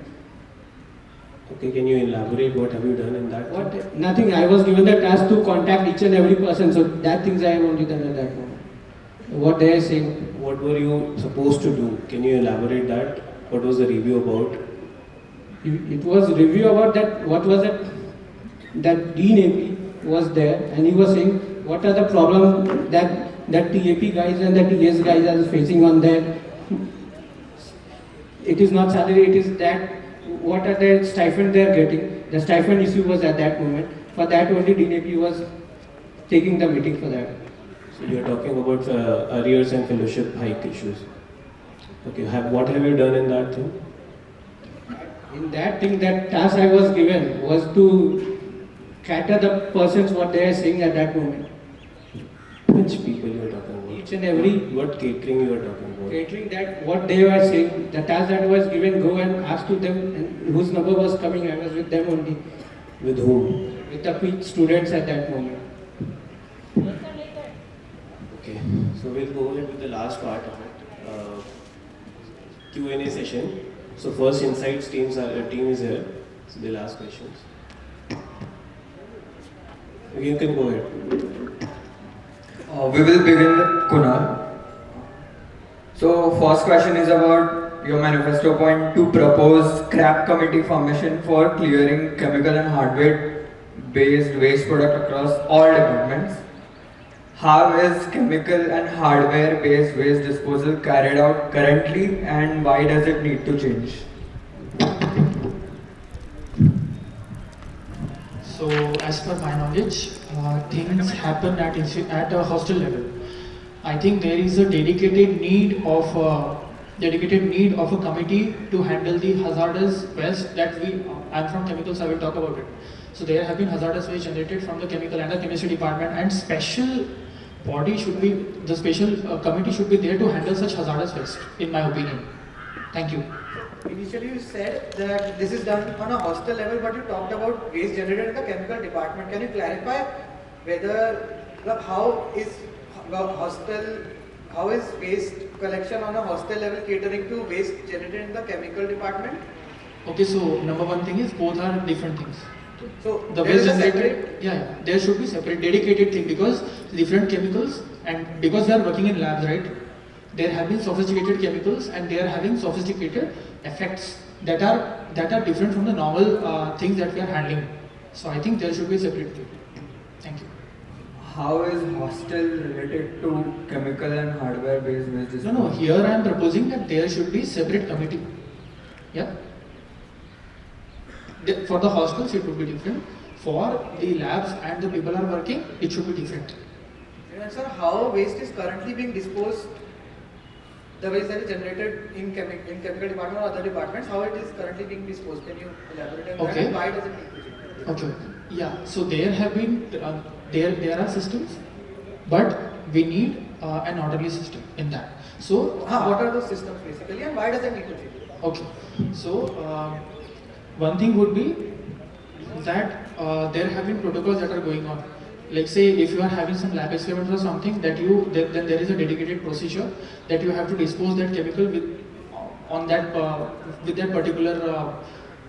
Okay, can you elaborate what have you done in that? What? Nothing. I was given the task to contact each and every person, so that things I have only done at that moment. What they are saying. What were you supposed to do? Can you elaborate that? What was the review about? It was review about that. What was it? That Dean AP was there, and he was saying what are the problems that TAP guys and the TS guys are facing on that. It is not salary. It is that what are the stipend they are getting. The stipend issue was at that moment. For that only Dean AP was taking the meeting for that. So you are talking about arrears and fellowship hike issues. Okay, what have you done in that thing? In that thing, that task I was given was to cater the persons what they are saying at that moment. Which people you are talking about? Each and every What catering you are talking about? catering that what they were saying, the task that was given, go and ask to them, and whose number was coming, I was with them only, With whom? with the students at that moment. Okay, so we'll go ahead with the last part of it. Q&A session. So first Insights team is here, so they'll ask questions. You can go ahead. We will begin with Kunal. So first question is about your manifesto point to propose scrap committee formation for clearing chemical and hardware based waste product across all departments. How is chemical and hardware based waste disposal carried out currently, and why does it need to change? So, as per my knowledge, things happen at a hostel level. I think there is a dedicated need of a committee to handle the hazardous waste that I'm from chemicals, I will talk about it. So there have been hazardous waste generated from the chemical and the chemistry department, and special committee should be there to handle such hazardous waste, in my opinion. Thank you. Initially you said that this is done on a hostel level, but you talked about waste generated in the chemical department. Can you clarify whether how is waste collection on a hostel level catering to waste generated in the chemical department? Okay, so number one thing is both are different things. So The there waste is a generated, separate. yeah, there should be separate dedicated thing, because different chemicals, and because they are working in labs, right? There have been sophisticated chemicals and they are having sophisticated effects that are different from the normal things that we are handling. So I think there should be a separate thing. Thank you. How is hostel related to chemical and hardware based waste No, disposal? here I am proposing that there should be separate committee. Yeah. For the hostels it would be different. For the labs and the people are working, it should be different. And sir, how waste is currently being disposed? The waste that is generated in chemical department or other departments, how it is currently being disposed? Can you elaborate on that? Okay. And why does it need to change? Okay. Yeah. So there have been there are systems, but we need an orderly system in that. So What are those systems basically, and why does it need to change? okay. So one thing would be that there have been protocols that are going on. Like say if you are having some lab experiments or something, then there is a dedicated procedure that you have to dispose that chemical with that particular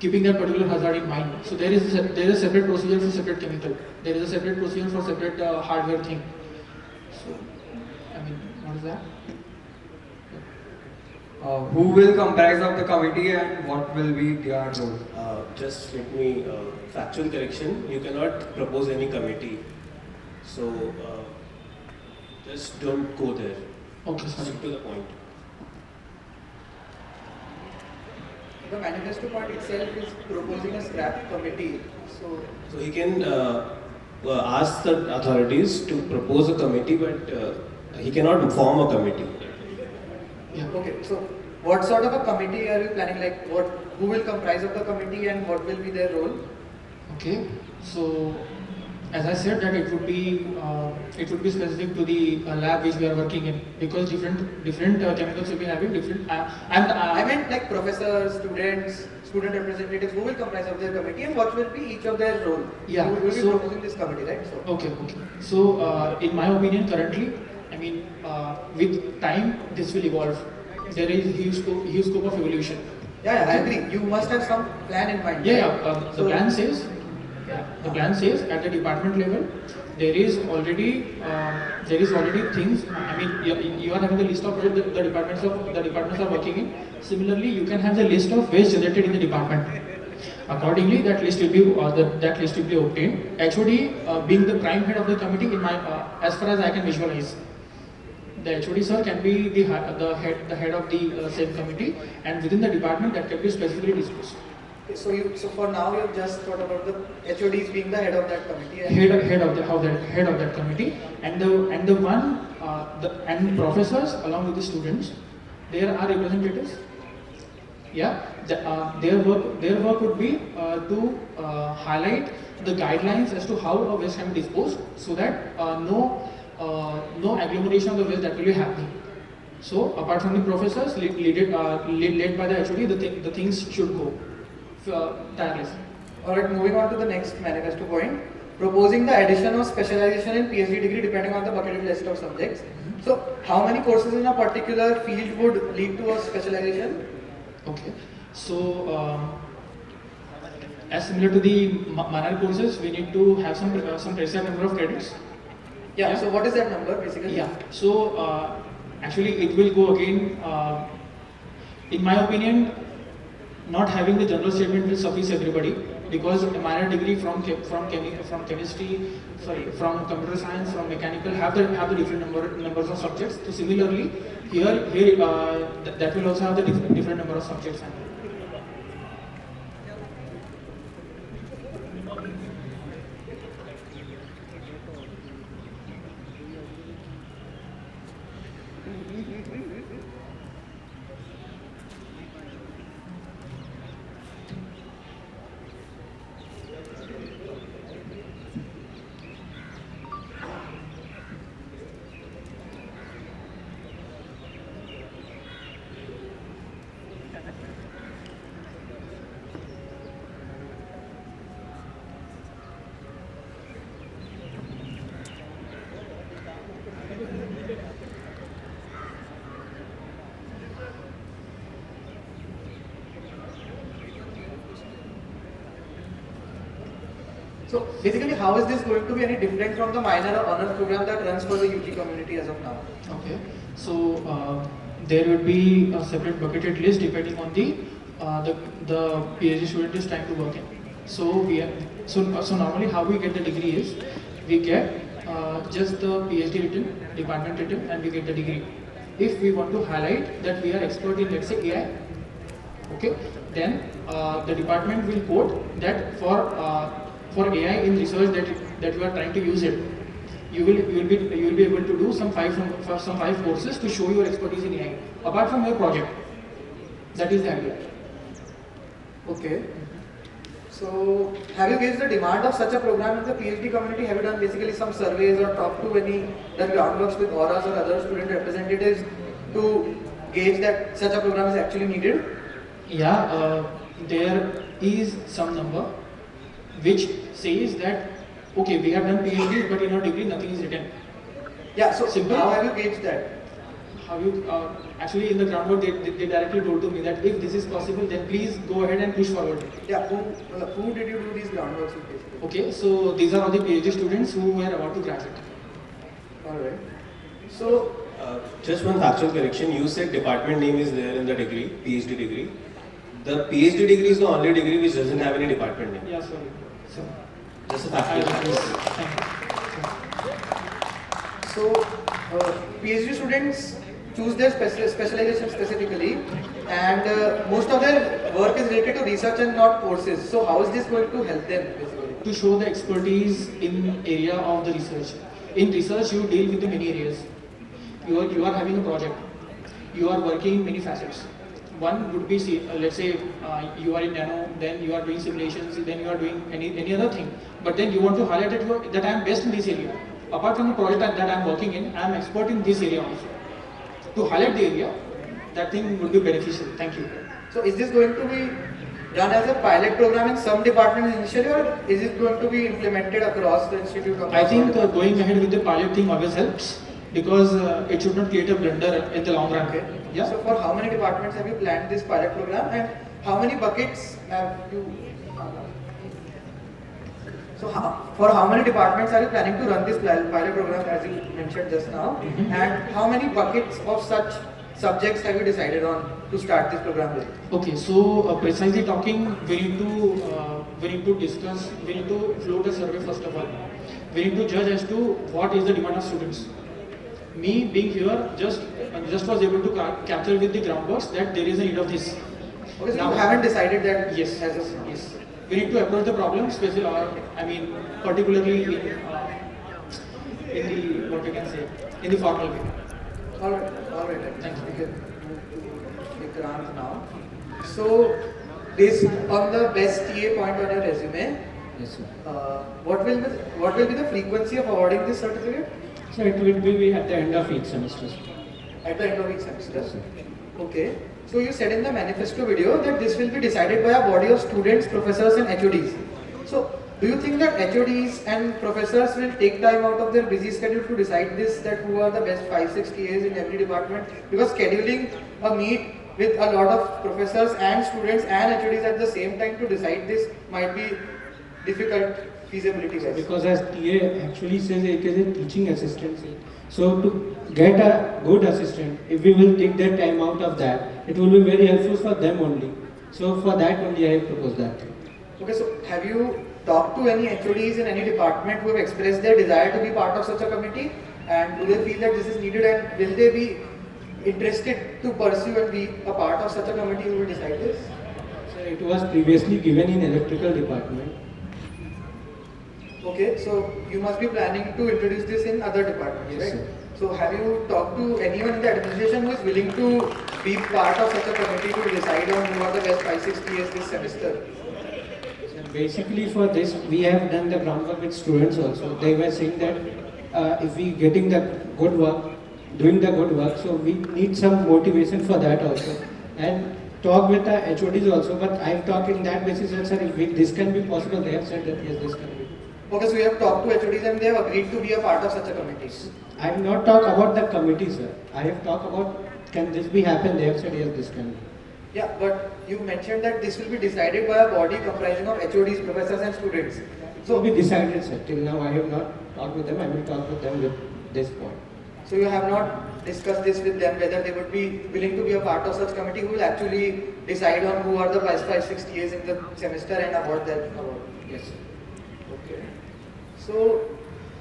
keeping that particular hazard in mind. So there is a separate procedure for separate chemical. There is a separate procedure for separate hardware thing. So I mean, what is that? Who will comprise of the committee and what will be their role? Just let me, factual correction, you cannot propose any committee. So, just don't go there. Okay, sorry. Stick to the point. The manifesto part itself is proposing a scrap committee. So he can ask the authorities to propose a committee, but he cannot form a committee. Yeah. Okay, so what sort of a committee are you planning? Like who will comprise of the committee and what will be their role? Okay, so as I said that it would be specific to the lab which we are working in, because different chemicals will be having different. I meant like professors, students, student representatives. Who will comprise of their committee and what will be each of their role? Yeah, You will be so- proposing this committee, right? So Okay. So in my opinion, currently, I mean, with time this will evolve. There is huge scope of evolution. yeah, I agree. You must have some plan in mind. Yeah, right? yeah. The So- plan says at the department level there is already things. I mean, you are having the list of the departments are working in. Similarly, you can have the list of waste generated in the department. Accordingly, that list will be obtained. HOD being the prime head of the committee, as far as I can visualize, the HOD sir can be the head of the same committee, and within the department that can be specifically discussed. So for now, you've just thought about the HODs being the head of that committee. And Head of that committee, and the professors along with the students, there are representatives. Yeah, their work would be to highlight the guidelines as to how a waste can be disposed, so that no agglomeration of the waste that will be happening. So apart from the professors led by the HOD, the things should go tirelessly. Alright, moving on to the next manifesto point. Proposing the addition of specialization in PhD degree depending on the bucket list of subjects. So, how many courses in a particular field would lead to a specialization? Okay, so as similar to the minor courses, we need to have some preset number of credits. Yeah, so what is that number basically? Yeah, so actually it will go again. In my opinion, not having the general statement will suffice everybody, because a minor degree from chemistry, from computer science, from mechanical have the different numbers of subjects. So similarly, here that will also have the different number of subjects. So basically, how is this going to be any different from the minor or honors program that runs for the UG community as of now? Okay, so there would be a separate bucketed list depending on the PhD student is trying to work in. So so normally how we get the degree is we get just the PhD written, department written, and we get the degree. If we want to highlight that we are expert in, let's say, AI, okay, then the department will quote that for AI in research that you are trying to use it, you will be able to do some five courses to show your expertise in AI apart from your project. That is the idea. Okay. So, have you gauged the demand of such a program in the PhD community? Have you done basically some surveys or talked to any groundworks with auras or other student representatives to gauge that such a program is actually needed? Yeah, there is some number which says that, okay, we have done PhD, but in our degree nothing is written. Yeah, so simple. How have you gauged that? How you actually in the groundwork they directly told to me that if this is possible, then please go ahead and push forward. Yeah, who did you do these groundworks with basically? Okay, so these are all the PhD students who were about to graduate. Alright. So, just one factual correction. You said department name is there in the degree, PhD degree. The PhD degree is the only degree which doesn't have any department name. Yeah, sorry. Just a factual correction. So, PhD students choose their specialization specifically, and most of their work is related to research and not courses. So, how is this going to help them basically? To show the expertise in area of the research. In research, you deal with the many areas. You are having a project. You are working in many facets. One would be, let's say, you are in nano, then you are doing simulations, then you are doing any other thing. But then you want to highlight that I am best in this area. Apart from the project that I am working in, I am expert in this area also. To highlight the area, that thing would be beneficial. Thank you. So, is this going to be done as a pilot program in some departments initially, or is it going to be implemented across the institute? I think going ahead with the pilot thing always helps, because it should not create a blunder in the long run. Okay. Yeah. So, for how many departments have you planned this pilot program, and how many buckets have you? So, for how many departments are you planning to run this pilot program, as you mentioned just now, and how many buckets of such subjects have you decided on to start this program with? Okay, so precisely talking, we need to discuss, we need to float a survey first of all. We need to judge as to what is the demand of students. Me being here just was able to capture with the groundworks that there is a need of this. Okay, so Now, you haven't decided that. Yes, as of now. yes. We need to approach the problem, especially, particularly in the what we can say, in the formal way. Alright. Thank you. We can move to Vikrant now. So, based on the best TA point on your resume, Yes, sir. what will be the frequency of awarding this certificate? So it will be at the end of each semester. At the end of each semester. Okay. So you said in the manifesto video that this will be decided by a body of students, professors and HODs. So do you think that HODs and professors will take time out of their busy schedule to decide this, that who are the best 5-6 TAs in every department? Because scheduling a meet with a lot of professors and students and HODs at the same time to decide this might be difficult feasibility wise. Because as TA actually says, it is a teaching assistant. So to get a good assistant, if we will take their time out of that, it will be very helpful for them only. So for that only I have proposed that. Okay, so have you talked to any HODs in any department who have expressed their desire to be part of such a committee? And do they feel that this is needed, and will they be interested to pursue and be a part of such a committee who will decide this? So it was previously given in electrical department. Okay, so you must be planning to introduce this in other departments, Yes, right? sir. So have you talked to anyone in the administration who is willing to be part of such a committee to decide on who are the best 560s this semester? So basically for this, we have done the groundwork with students also. They were saying that if we getting the good work, doing the good work, so we need some motivation for that also. And talk with the HODs also, but I've talked in that basis that sir, if this can be possible, they have said that yes, this can be. Okay, so you have talked to HODs and they have agreed to be a part of such a committee. I have not talked about the committee, sir. I have talked about can this be happen, they have said yes, this can be. Yeah, but you mentioned that this will be decided by a body comprising of HODs, professors and students. So we decided, sir. Till now I have not talked with them, I will talk with them with this point. So you have not discussed this with them, whether they would be willing to be a part of such committee who will actually decide on who are the best 560s in the semester and award that award. Yes, sir. Okay. So,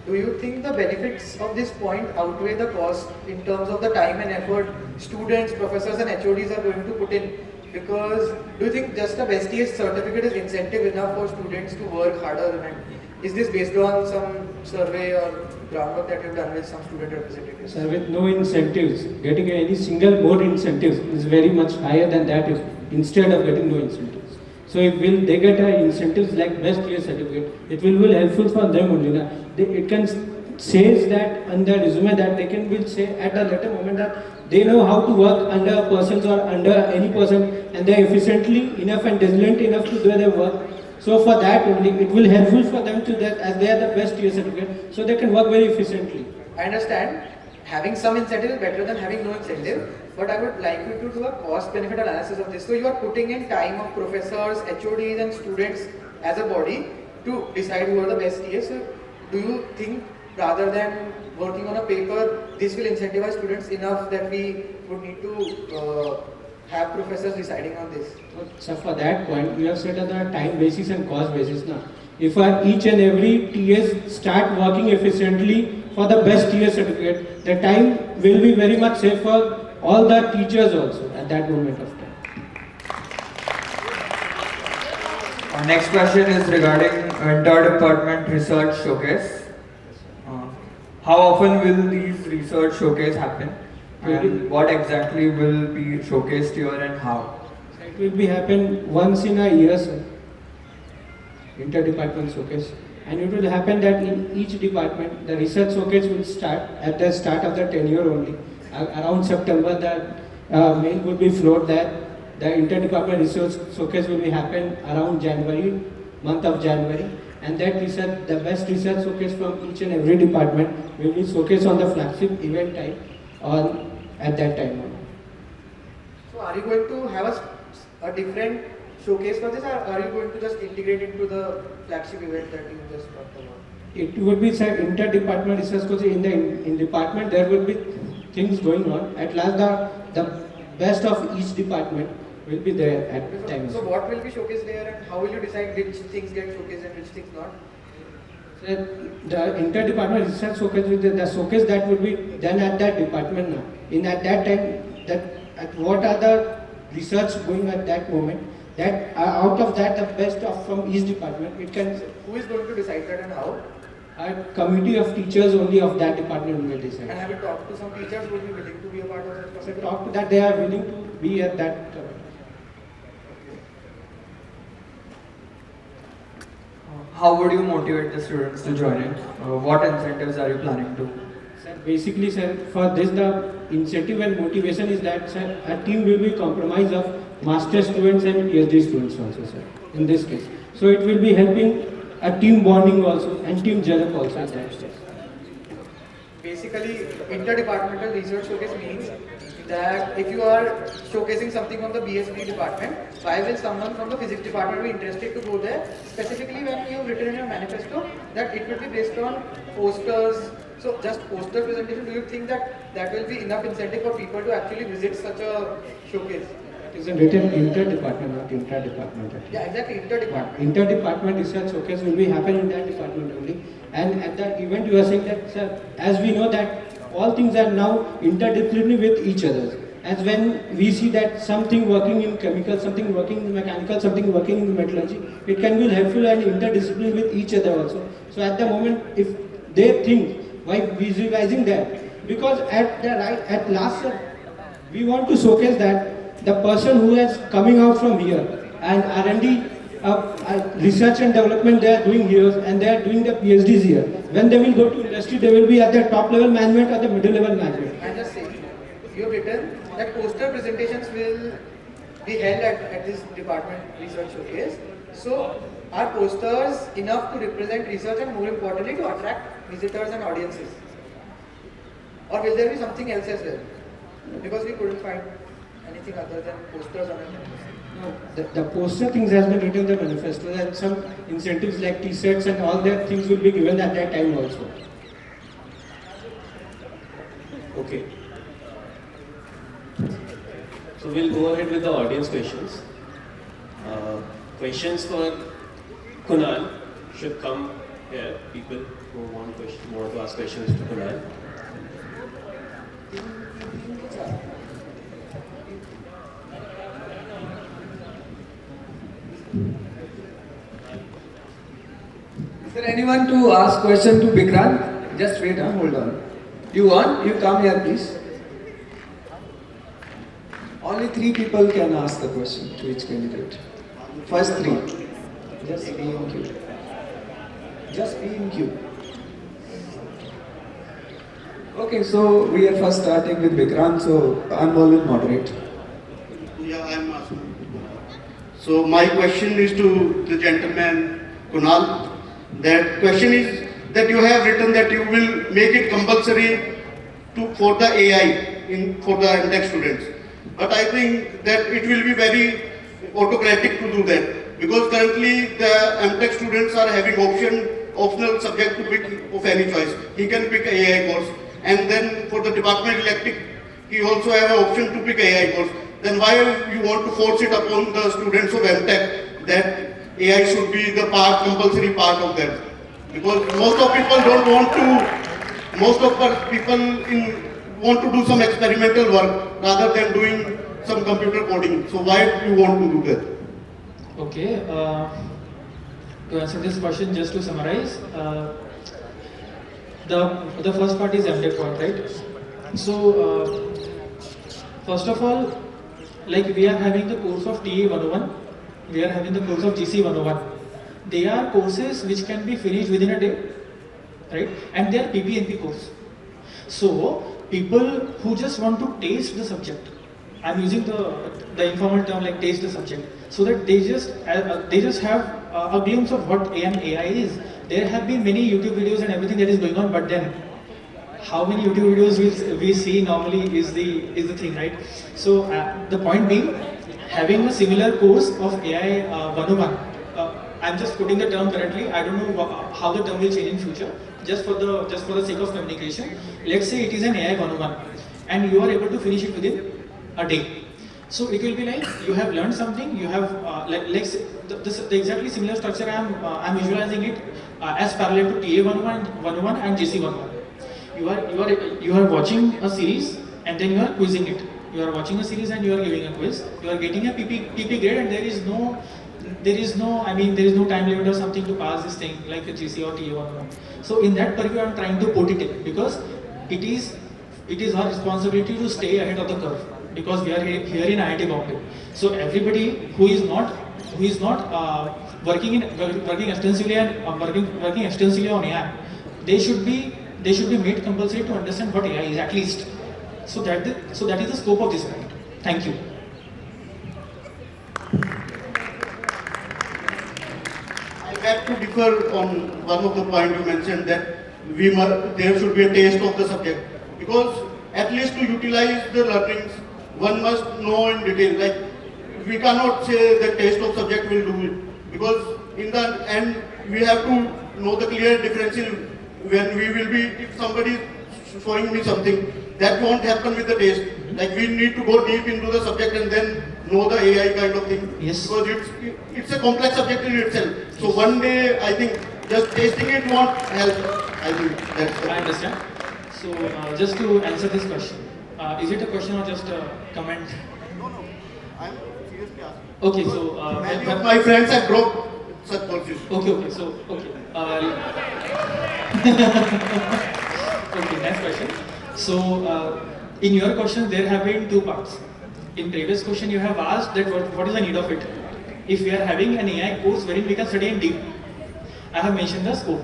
do you think the benefits of this point outweigh the cost in terms of the time and effort students, professors and HODs are going to put in? Because do you think just a best TS certificate is incentive enough for students to work harder? And is this based on some survey or groundwork that you've done with some student representatives? Sir, with no incentives, getting any single more incentives is very much higher than that if, instead of getting no incentives. So if they get incentives like best year certificate, it will be helpful for them only. Na? It can says that on the resume that they can will say at a later moment that they know how to work under a person or under any person and they are efficiently enough and diligent enough to do their work. So for that only, it will helpful for them to that as they are the best year certificate, so they can work very efficiently. I understand having some incentive is better than having no incentive, but I would like you to do a cost-benefit analysis of this. So you are putting in time of professors, HODs and students as a body to decide who are the best TAs. So do you think rather than working on a paper, this will incentivize students enough that we would need to have professors deciding on this? So for that point, we have set on the time basis and cost basis now. If each and every TS start working efficiently for the best TS certificate, the time will be very much safe for all the teachers also at that moment of time. Our next question is regarding inter-department research showcase. How often will these research showcase happen? And what exactly will be showcased here and how? It will be happen once in a year, sir. Inter-department showcase. And it will happen that in each department, the research showcase will start at the start of the tenure only. Around September, the mail will be floated that the inter-department research showcase will be happen around January, month of January. And that research, the best research showcase from each and every department will be showcased on the flagship event time on at that time only. So are you going to have a different showcase for this, or are you going to just integrate into the flagship event that you just talked about? It would be said inter-department research course in the in department there will be things going on. At last the best of each department will be there at the time. So what will be showcased there and how will you decide which things get showcased and which things not? So the inter-department research showcase will be the showcase that will be done at that department now. In at that time that at what are the research going at that moment. That out of that the best of from each department it can. Who is going to decide that and how? A committee of teachers only of that department will decide. And have you talked to some teachers who will be willing to be a part of that So committee? talk to that they are willing to be at that. How would you motivate the students to join it? What incentives are you planning to? Sir, basically, sir, for this the incentive and motivation is that sir, a team will be comprised of master students and PhD students also, sir. In this case, so it will be helping a team bonding also and team develop also at that stage. Basically, interdepartmental research showcase means that if you are showcasing something from the BSP department, why will someone from the physics department be interested to go there? Specifically when you have written in your manifesto that it will be based on posters, So just poster presentation, do you think that that will be enough incentive for people to actually visit such a showcase? It is written inter-department, not intra-department. Yeah, exactly, inter-department. Inter-department research showcase will be happen in that department only. And at that event you are saying that, sir, as we know that all things are now interdisciplinary with each other. As when we see that something working in chemical, something working in mechanical, something working in metallurgy, it can be helpful and interdisciplinary with each other also. So at the moment, if they think by visualizing that, because at last, we want to showcase that the person who is coming out from here and R&D, research and development they are doing here and they are doing the PhDs here. When they will go to industry, they will be at the top level management or the middle level management. I'm just saying, you have written that poster presentations will be held at this department research showcase. So are posters enough to represent research and more importantly to attract visitors and audiences? Or will there be something else as well? Because we couldn't find anything other than posters on it. No, the poster things has been written in the manifesto and some incentives like t-shirts and all that things will be given at that time also. Okay. So we'll go ahead with the audience questions. Questions for Kunal should come here. People who want to ask questions to Kunal. Is there anyone to ask question to Vikrant? Just wait, hold on. You want? You come here, please. Only 3 people can ask the question to each candidate. First 3. Just be in queue. Just be in queue. Okay, so we are first starting with Vikrant, so Anmol will moderate. Yeah, I am asking. So my question is to the gentleman Kunal. That question is that you have written that you will make it compulsory for the AI for the MTech students. But I think that it will be very autocratic to do that, because currently the MTech students are having optional subject to pick of any choice. He can pick AI course, and then for the department elective, he also have an option to pick AI course. Then why you want to force it upon the students of MTech that AI should be the compulsory part of them? Because most of people don't want to. Most of people want to do some experimental work rather than doing some computer coding. So why do you want to do that? Okay, to answer this question, just to summarize, the first part is MTech part, right? So, first of all, like we are having the course of TA 101, we are having the course of GC 101. They are courses which can be finished within a day, right? And they are PPNP course. So, people who just want to taste the subject, I'm using the informal term like taste the subject, so that they just have a glimpse of what an AI is. There have been many YouTube videos and everything that is going on, but then how many YouTube videos we see normally is the thing, right? So the point being, having a similar course of AI 101. I'm just putting the term currently. I don't know how the term will change in future. Just for the sake of communication, let's say it is an AI 101, and you are able to finish it within a day. So it will be like you have learned something. You have the exactly similar structure. I'm visualizing it as parallel to TA 101 and GC 101. You are watching a series and then you are quizzing it. You are watching a series and you are giving a quiz. You are getting a PP grade, and there is no time limit or something to pass this thing like a GC or TA 101. So in that purview, I'm trying to put it in, because it is our responsibility to stay ahead of the curve, because we are here in IIT Bombay. So everybody who is not working extensively on AI, they should be made compulsory to understand what AI is at least. So that is the scope of this grant. Thank you. I beg to differ on one of the points you mentioned, that there should be a taste of the subject, because at least to utilize the learnings, one must know in detail. Like, we cannot say that taste of subject will do it, because in the end we have to know the clear differential when we will be, if somebody is showing me something, that won't happen with the test. Like we need to go deep into the subject and then know the AI kind of thing. Yes. Because it's a complex subject in itself. So one day, I think just tasting it won't help. I think that's the I understand. So just to answer this question, is it a question or just a comment? No, I'm seriously asking. Okay, so Many of my friends have dropped such courses. okay, so okay. Okay, next question. So in your question, there have been two parts. In previous question, you have asked that what is the need of it. If we are having an AI course wherein we can study in deep, I have mentioned the scope.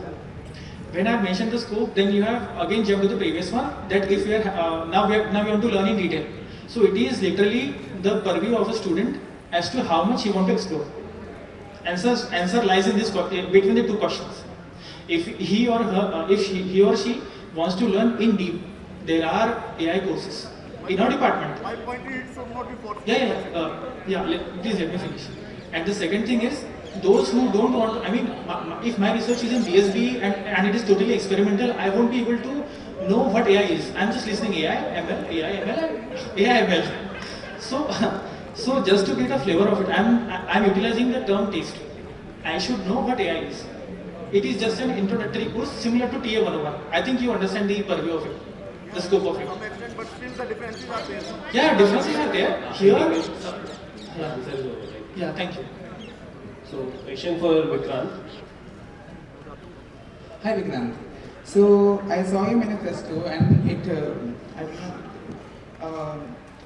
When I have mentioned the scope, then you have again jumped to the previous one that if we are now we want to learn in detail. So it is literally the purview of a student as to how much he want to explore. Answer lies in this between the two questions. If he or her, if he or she wants to learn in deep, there are AI courses in our department. My point is it should not be forced. Please let me finish. And the second thing is, those who don't want, I mean, if my research is in BSB and it is totally experimental, I won't be able to know what AI is. I'm just listening AI, ML, AI, ML, AI, ML. So just to get a flavor of it, I'm utilizing the term taste. I should know what AI is. It is just an introductory course similar to TA 101. I think you understand the purview of it, the scope of it. But still the differences are there. Yeah, differences are there. Here, The answer is over, right? yeah, thank you. So, question for Vikrant. Hi Vikrant. So I saw your manifesto and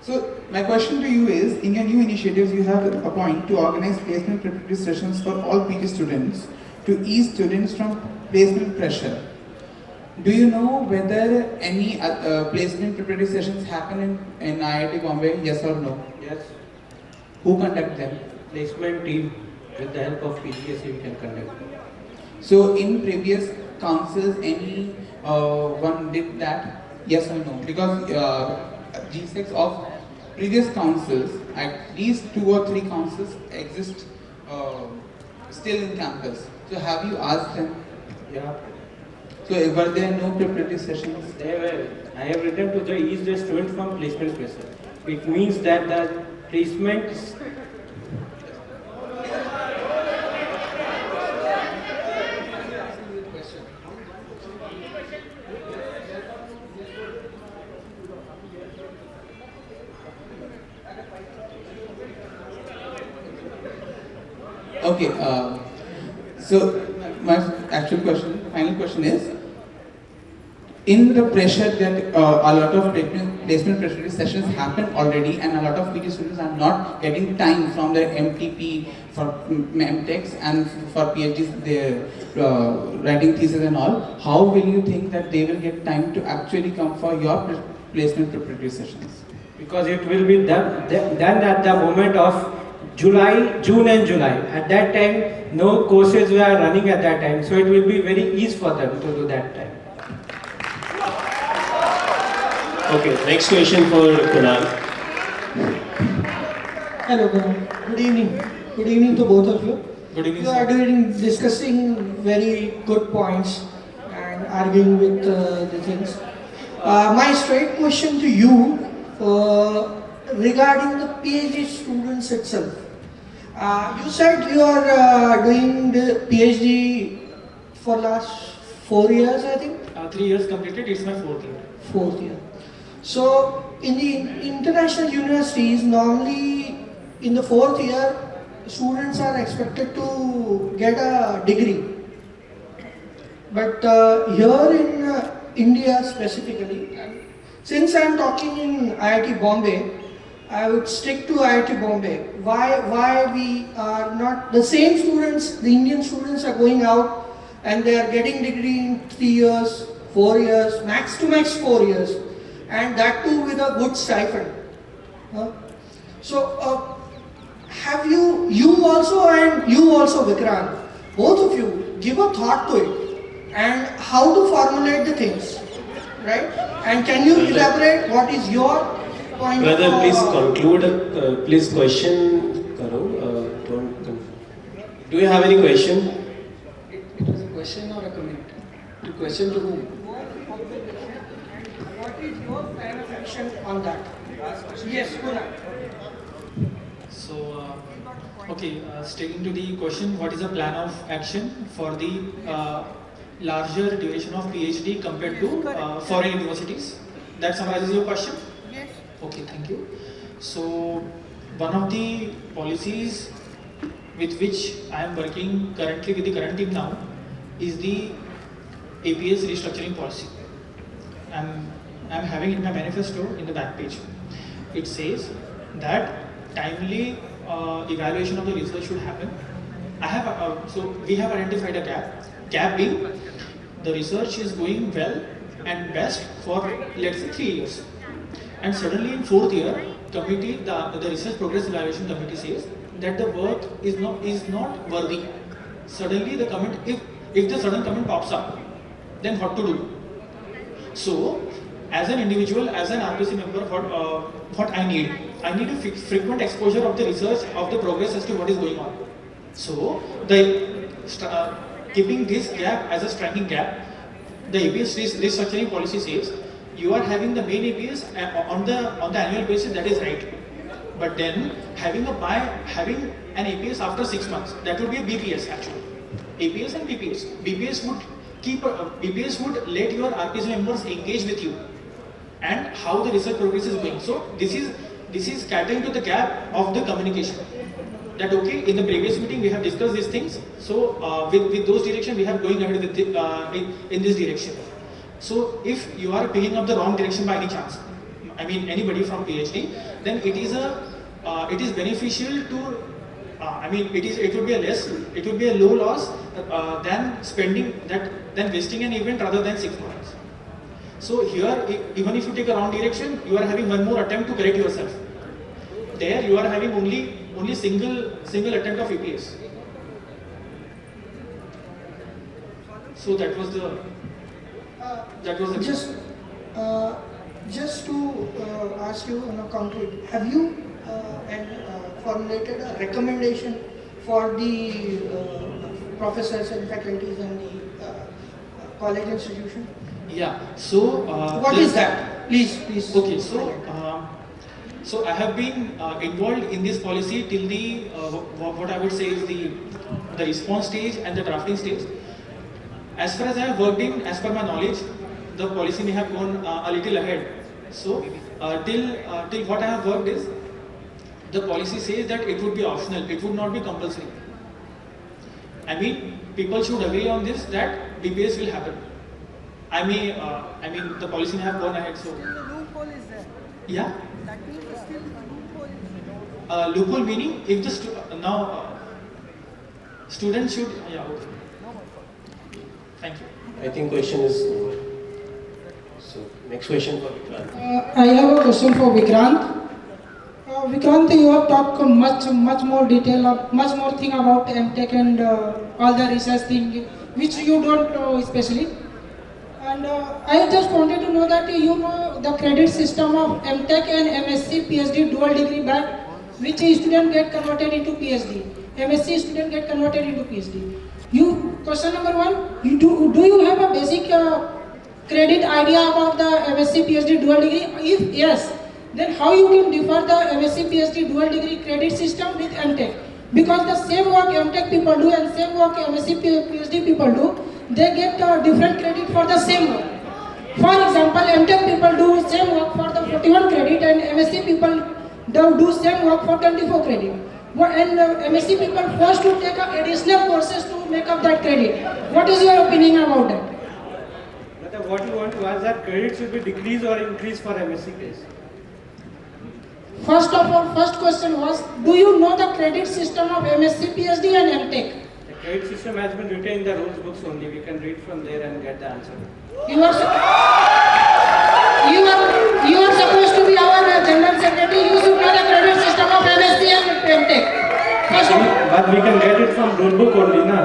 so my question to you is, in your new initiatives you have a point to organize placement preparatory sessions for all PG students to ease students from placement pressure. Do you know whether any placement preparatory sessions happen in IIT Bombay, yes or no? Yes, Who conduct them? placement team with the help of PGSE we can conduct. So in previous councils, any one did that? Yes or no? Because G6 of previous councils, at least 2 or 3 councils exist still in campus. So have you asked them? Yeah, So were there no preparatory sessions? they were. I have written to the ease the student from placement pressure. It means that the placement Okay, so my actual question, final question is, in the pressure that a lot of placement preparatory sessions happen already and a lot of PG students are not getting time from their MTP for MTechs and for PhDs, they're writing thesis and all, how will you think that they will get time to actually come for your placement preparatory sessions? because it will be done at the moment of June and July. At that time, no courses were running at that time, so it will be very easy for them to do that time. Okay, next question for Kunal. Hello, good evening. Good evening to both of you. Good evening, You are discussing very good points and arguing with the things. My straight question to you regarding the PhD students itself. You said you are doing the PhD for last 4 years, I think? 3 years completed, it's my 4th year. 4th year. So, in the international universities, normally in the 4th year, students are expected to get a degree. But here in India specifically, since I am talking in IIT Bombay, I would stick to IIT Bombay. Why we are not, the same students, the Indian students are going out and they are getting degree in 3 years, 4 years, max to max 4 years. And that too with a good stipend. So, have you also and you also Vikrant, both of you, give a thought to it and how to formulate the things, right? And can you elaborate what is your point? Brother, please conclude. Please question. Karo. Don't. Do you have any question? It was a question or a comment? To question to whom? What is your plan of action on that? Yes, Kunal. So, sticking to the question, what is the plan of action for the larger duration of PhD compared to foreign universities? That summarizes your question? Yes. Okay, thank you. So, one of the policies with which I am working currently with the current team now is the APS restructuring policy. I'm having it in my manifesto in the back page. It says that timely evaluation of the research should happen. So we have identified a gap. Gap being the research is going well and best for let's say 3 years, and suddenly in 4th year, committee the research progress evaluation committee says that the work is not worthy. Suddenly the comment, if the sudden comment pops up, then what to do? So, as an individual, as an RPC member, what I need a frequent exposure of the research, of the progress as to what is going on. So, keeping this gap as a striking gap, the APS restructuring policy says you are having the main APS on the annual basis, that is right. But then having an APS after 6 months, that would be a BPS actually. APS and BPS. BPS would let your RPC members engage with you and how the research progress is going. So this is catering to the gap of the communication. That okay, in the previous meeting we have discussed these things. So with those direction we have going ahead with in this direction. So if you are picking up the wrong direction by any chance, I mean anybody from PhD, then it is beneficial to. It would be a low loss than wasting an event rather than 6 months. So here, even if you take a wrong direction, you are having one more attempt to correct yourself. There, you are having only single attempt of APS. So that was the Just to ask you in a concrete, have you formulated a recommendation for the professors and faculties and the college institution? Yeah. So what is that? Please. Okay. So I have been involved in this policy till the what I would say is the response stage and the drafting stage. As far as I have worked in, as per my knowledge, the policy may have gone a little ahead. So till what I have worked is, the policy says that it would be optional, it would not be compulsory. I mean, people should agree on this that BPS will happen. The policy may have gone ahead. So Still the loophole is there. yeah. That means still the loophole is there. Loophole meaning if the students should okay. Thank you. I think question is over. So next question for Vikrant. I have a question for Vikrant. Vikrant, you have talked much more detail, much more thing about MTech and all the research thing, which you don't know especially. And I just wanted to know that you know the credit system of MTech and MSc PhD dual degree back, which student get converted into PhD, MSc student get converted into PhD. Question number one, do you have a basic credit idea about the MSc PhD dual degree? If yes, then how you can differ the MSc PhD dual degree credit system with MTech? Because the same work MTech people do and same work MSc PhD people do, they get different credit for the same work. For example, MTech people do same work for the 41 credit and MSc people do same work for 24 credit. And MSc people forced to take additional courses to make up that credit. What is your opinion about that? What you want to ask, that credit should be decreased or increased for MSc case? First of all, first question was, do you know the credit system of MSc PhD and MTech? The credit system has been written in the rules books only. We can read from there and get the answer. You are supposed to be our general secretary. You should know the credit system of MSc and MTech. But we can get it from rule book only, na?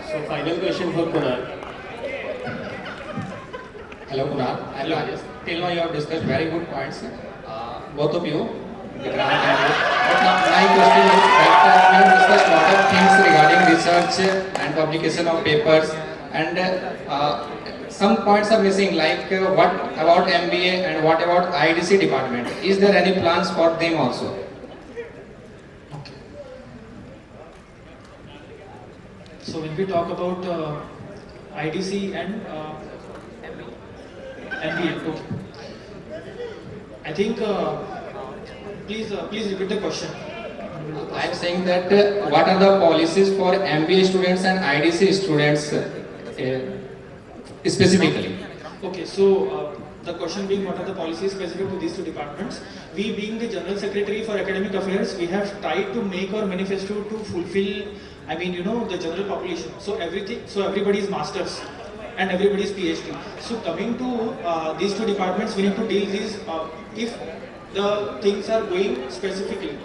So final question for Kunal. discussed very good points, both of you, Vikrant and you. But now my question is that we have discussed a lot of things regarding research and publication of papers, and some points are missing, like what about MBA and what about IDC department? Is there any plans for them also? So when we talk about IDC and MBA, okay. I think, please repeat the question. I am saying that what are the policies for MBA students and IDC students specifically? Okay, so the question being what are the policies specific to these two departments? We being the General Secretary for Academic Affairs, we have tried to make our manifesto to fulfill, the general population. So everybody is masters and everybody is PhD. So coming to these two departments, we need to deal these, if the things are going specifically,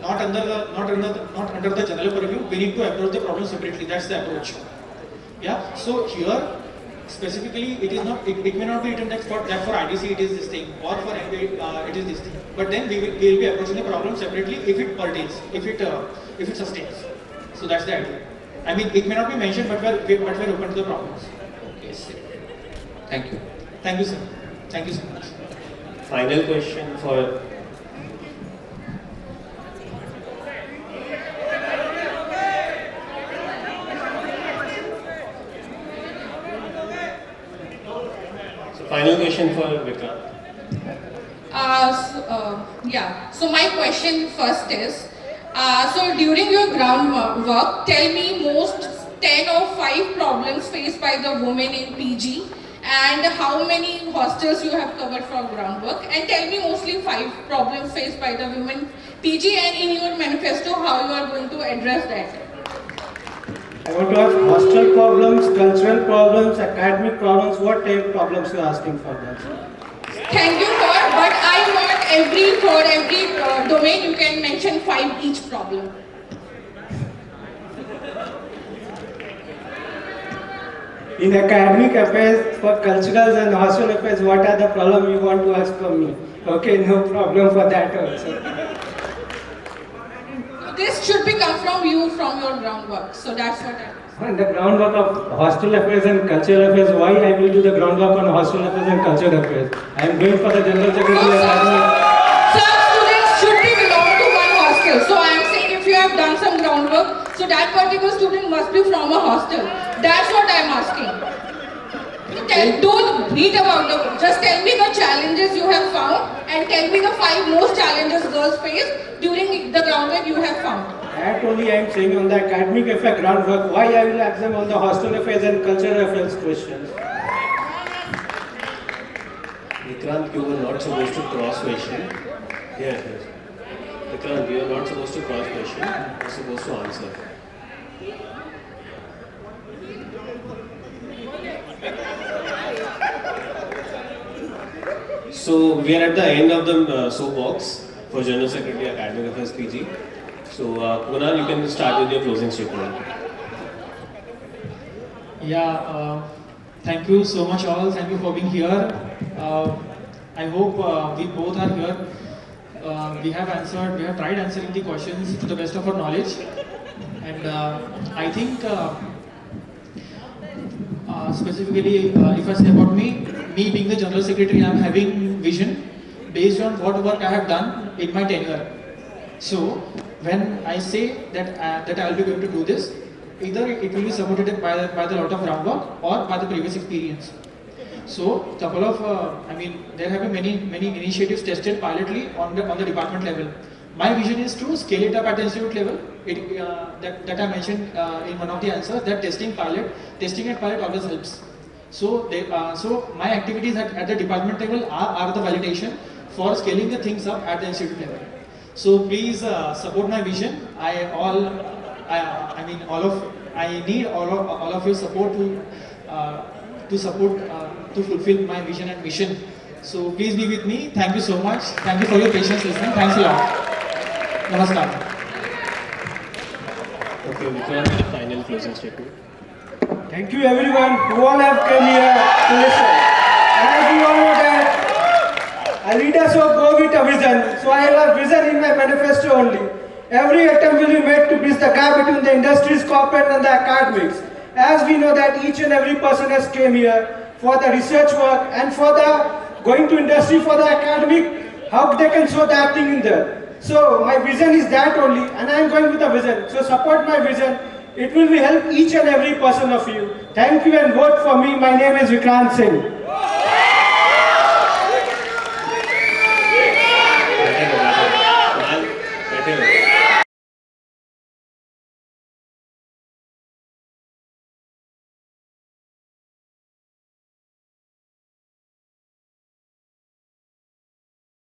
not under the general purview, we need to approach the problem separately. That's the approach. Yeah. So here, specifically, it is not. It may not be written that for IDC it is this thing, or for MBA it is this thing. But then we will be approaching the problem separately if it pertains, if it sustains. So that's the idea. It may not be mentioned, but we're open to the problems. Okay. Thank you. Thank you, sir. Thank you so much. Final question for. Final question for Vikrant. So my question first is, so during your groundwork, tell me most 10 or 5 problems faced by the women in PG, and how many hostels you have covered for groundwork, and tell me mostly 5 problems faced by the women PG, and in your manifesto how you are going to address that. I want to ask hostel problems, cultural problems, academic problems. What type of problems you are asking for that? Thank you but I want for every domain you can mention 5 each problem. In academic affairs, for cultural and hostel affairs, what are the problems you want to ask from me? Okay, no problem for that also. This should be come from you, from your groundwork. So that's what I And the groundwork of hostel affairs and cultural affairs, why I will do the groundwork on hostel affairs and cultural affairs? I am going for the general secretary. Some students should be belong to one hostel. So I am saying if you have done some groundwork, so that particular student must be from a hostel. That's what I am asking. Don't read about them. Just tell me the challenges you have found and tell me the 5 most challenges girls face during the groundwork you have found. That only I am saying on the academic affair groundwork. Why I will ask them on the hostel affairs and cultural affairs questions. Vikrant, you were not supposed to cross question. Yes. Vikrant, you are not supposed to cross question. You are supposed to answer. So we are at the end of the soapbox for General Secretary Academic Affairs PG. So Kunal, you can start with your closing statement. Thank you so much all. Thank you for being here. I hope we both are here. We have tried answering the questions to the best of our knowledge. And I think specifically, if I say about me being the General Secretary, I am having vision based on what work I have done in my tenure. So when I say that I will be going to do this, either it will be supported by the lot of groundwork or by the previous experience. So couple of, there have been many initiatives tested pilotly on the department level. My vision is to scale it up at the institute level. That I mentioned in one of the answers, that testing and pilot always helps. So my activities at the department level are the validation for scaling the things up at the institute level. So please support my vision. I need all of your support to fulfill my vision and mission. So please be with me. Thank you so much. Thank you for your patience listening. Thanks a lot. Namaskar. Okay, Vikrant, the final closing statement. Thank you everyone who all have come here to listen. As you all know that a leader so go with a vision. So I have a vision in my manifesto only. Every attempt will be made to bridge the gap between the industries, corporate and the academics. As we know that each and every person has came here for the research work and for the going to industry for the academic, how they can show that thing in there. So my vision is that only, and I am going with a vision. So support my vision. It will help each and every person of you. Thank you and vote for me. My name is Vikrant Singh.